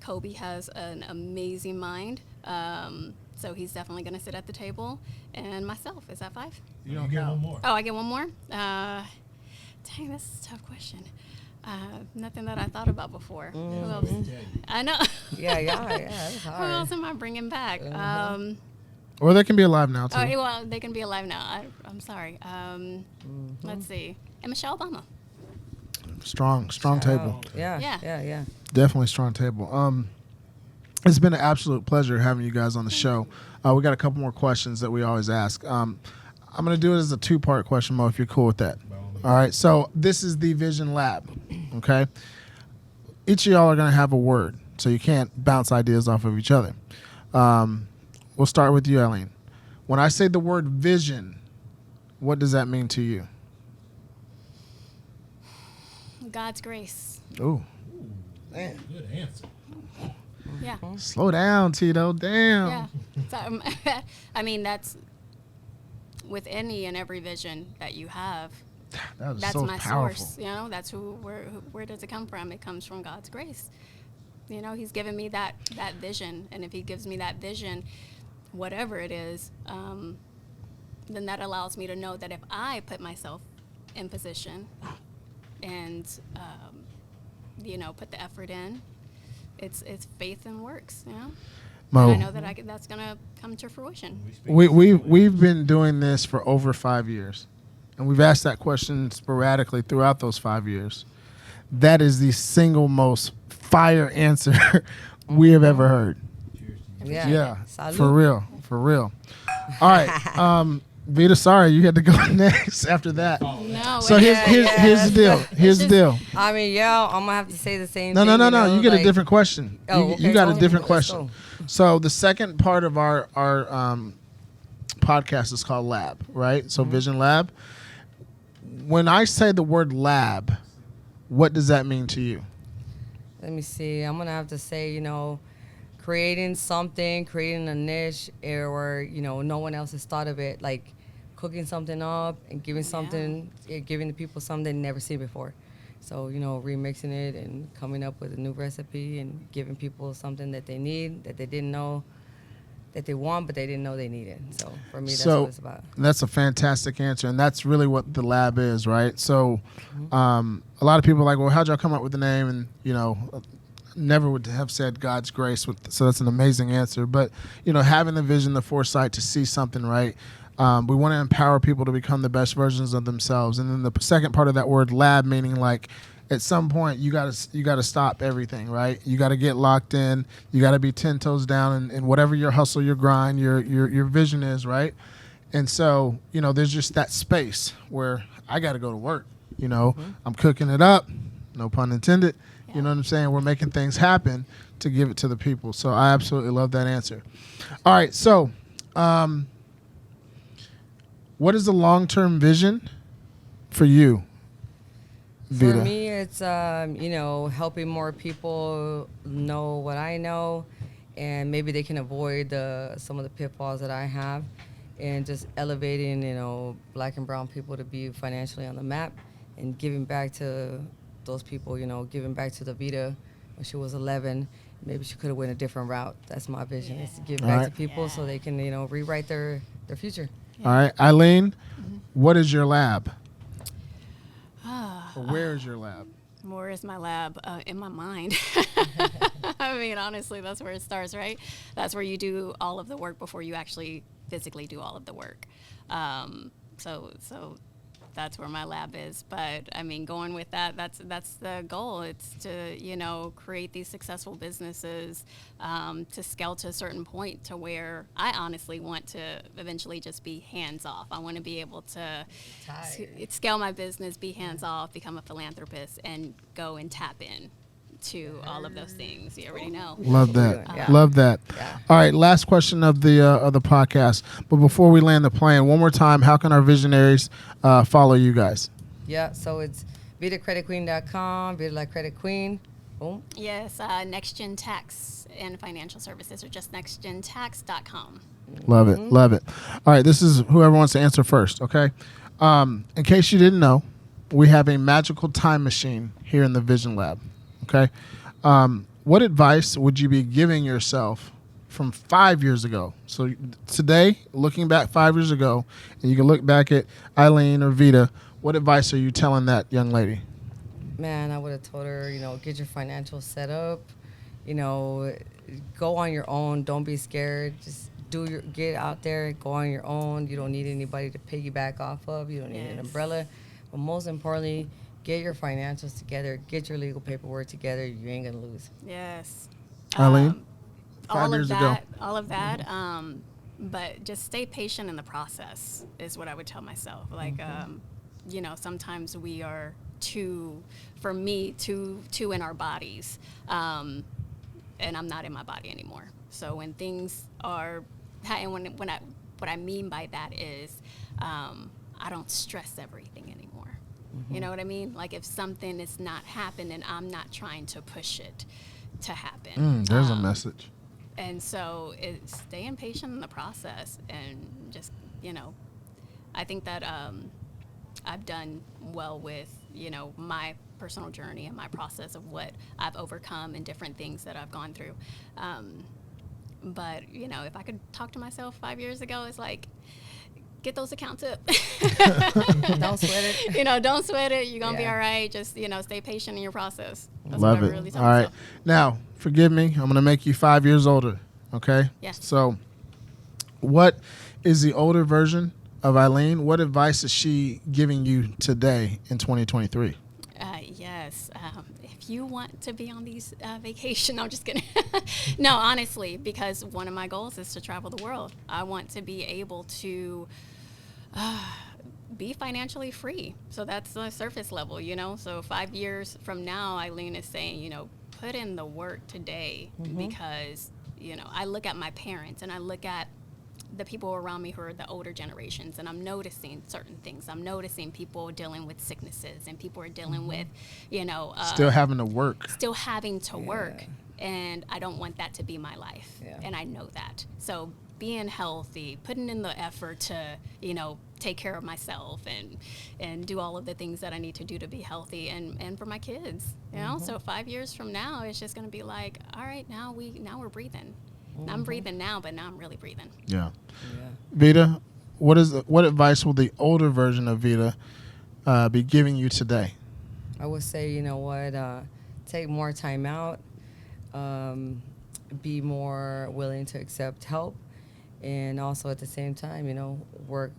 Kobe has an amazing mind, so he's definitely gonna sit at the table. And myself, is that 5? You don't get one more. Oh, I get one more. Dang, this is a tough question. Nothing that I thought about before. Who else? I know. Yeah, that's Who hard. else am I bringing back? Or they can be alive now too. Oh, well, they can be alive now. I'm sorry. Let's see. And Michelle Obama. Strong table. Yeah. Definitely strong table. It's been an absolute pleasure having you guys on the show. We got a couple more questions that we always ask. I'm going to do it as a 2-part question, Mo, if you're cool with that. All right. So this is the Vision Lab. Okay. Each of y'all are going to have a word, so you can't bounce ideas off of each other. We'll start with you, Aileen. When I say the word vision, what does that mean to you? God's grace. Ooh. Good answer. Yeah. Slow down, Tito. Damn. Yeah. So, I mean, that's with any and every vision that you have. That was That's so my powerful. source. You know, that's where does it come from? It comes from God's grace. You know, He's given me that vision, and if He gives me that vision, whatever it is, then that allows me to know that if I put myself in position and you know, put the effort in, it's faith and works. You know, Mo, and I know that that's gonna come to fruition. we've been doing this for over 5 years, and we've asked that question sporadically throughout those 5 years. That is the single most fire answer we have ever heard. Yeah, Salud. for real. All right, Vita, sorry you had to go next after that. No. So here's the deal. Here's the deal. I mean, yeah, I'm going to have to say the same No, thing. no. You get a like- different question. Oh, You okay, got go a ahead. different Let's question. go. So the second part of our podcast is called Lab, right? So Vision Lab. When I say the word lab, what does that mean to you? Let me see. I'm going to have to say, you know, creating a niche where, you know, no one else has thought of it, like cooking something up and giving the people something they've never seen before. So, you know, remixing it and coming up with a new recipe and giving people something that they need, that they didn't know that they want, but they didn't know they needed. So for me, that's what it's about. That's a fantastic answer, and that's really what the lab is, right? So a lot of people are like, well, how'd y'all come up with the name? And, you know, never would have said God's grace. So that's an amazing answer. But, you know, having the vision, the foresight to see something, right? We want to empower people to become the best versions of themselves. And then the second part of that word lab, meaning like at some point you gotta stop everything, right? You got to get locked in. You got to be 10 toes down in whatever your hustle, your grind, your vision is, right? And so, you know, there's just that space where I got to go to work. You know, I'm cooking it up, no pun intended. You know what I'm saying? We're making things happen to give it to the people. So I absolutely love that answer. All right, so what is the long-term vision for you, Vita? For me, it's, you know, helping more people know what I know, and maybe they can avoid some of the pitfalls that I have, and just elevating, you know, Black and brown people to be financially on the map, and giving back to those people, you know, giving back to the Vita when she was 11. Maybe she could have went a different route. That's my vision, is to give back to people so they can, you know, rewrite their future. All right, Aileen, what is your lab? Or where is your lab? Where is my lab? In my mind. I mean, honestly, that's where it starts, right? That's where you do all of the work before you actually physically do all of the work. So that's where my lab is. But I mean, going with that, that's the goal. It's to, you know, create these successful businesses, to scale to a certain point to where I honestly want to eventually just be hands off. I want to be able to scale my business, be hands off, become a philanthropist, and go and tap in to all of those things. You already know. Love that. Yeah. Love that. Yeah. All right, last question of the podcast. But before we land the plane, one more time, how can our visionaries follow you guys? Yeah, so it's VitaCreditQueen.com, Vita like Credit Queen. Boom. Yes, Next Gen Tax and Financial Services, or just nextgentax.com. Love it. Love it. All right, this is whoever wants to answer first, okay? In case you didn't know, we have a magical time machine here in the Vision Lab, okay? What advice would you be giving yourself from 5 years ago? So today, looking back 5 years ago, and you can look back at Aileen or Vita, what advice are you telling that young lady? Man, I would have told her, get your financial set up, go on your own. Don't be scared. Just get out there, go on your own. You don't need anybody to piggyback off of. You don't need an umbrella. But most importantly, get your financials together. Get your legal paperwork together. You ain't going to lose. Yes. Aileen? 5 All years of ago. that, all of that. But just stay patient in the process is what I would tell myself. Like, sometimes we are too in our bodies, and I'm not in my body anymore. So when things are, and what I mean by that is, I don't stress everything anymore. You know what I mean? Like if something is not happening, I'm not trying to push it to happen. There's a message. And so it's staying patient in the process and just, I think that I've done well with, my personal journey and my process of what I've overcome and different things that I've gone through. But, if I could talk to myself 5 years ago, it's like, get those accounts up. Don't sweat it. Don't sweat it. You're going to be all right. Just, stay patient in your process. That's Love what it. I really tell All right. myself. Now, forgive me. I'm going to make you 5 years older. Okay? Yes. So, what is the older version of Aileen? What advice is she giving you today in 2023? Yes. If you want to be on these vacation, I'm just kidding. No, honestly, because one of my goals is to travel the world. I want to be able to be financially free. So that's the surface level, So 5 years from now, Aileen is saying, put in the work today because, I look at my parents and I look at the people around me who are the older generations, and I'm noticing certain things. I'm noticing people dealing with sicknesses, and people are dealing with, Still having to work. Still having to work, and I don't want that to be my life, and I know that. So being healthy, putting in the effort to, take care of myself and do all of the things that I need to do to be healthy, and for my kids, So 5 years from now, it's just going to be like, all right, now we're breathing. I'm breathing now, but now I'm really breathing. Yeah. Vita, what advice will the older version of Vita be giving you today? I would say, take more time out, be more willing to accept help, and also at the same time, work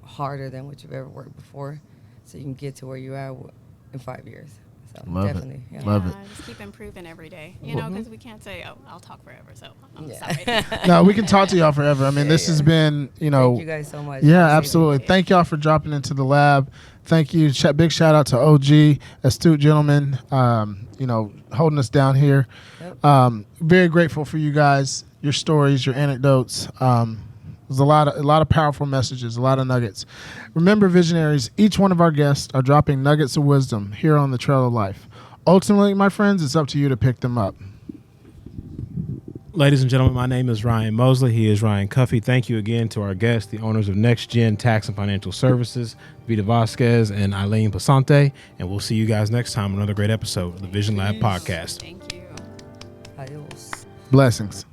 harder than what you've ever worked before so you can get to where you are in 5 years. So Love definitely. it. Love it. Just keep improving every day, because we can't say, oh, I'll talk forever. So I'm sorry. No, we can talk to y'all forever. I mean, this has been, Thank you guys so much. Yeah, absolutely. Thank y'all for dropping into the lab. Thank you. Big shout out to OG, astute gentleman, holding us down here. Yep. Very grateful for you guys, your stories, your anecdotes. There's a lot of powerful messages, a lot of nuggets. Remember, visionaries, each one of our guests are dropping nuggets of wisdom here on the Trail of Life. Ultimately, my friends, it's up to you to pick them up. Ladies and gentlemen, my name is Ryan Mosley. He is Ryan Cuffey. Thank you again to our guests, the owners of Next Gen Tax and Financial Services, Vita Vasquez and Aileen Pesante. And we'll see you guys next time on another great episode of the Vision Lab Podcast. Thank you. Adios. Blessings.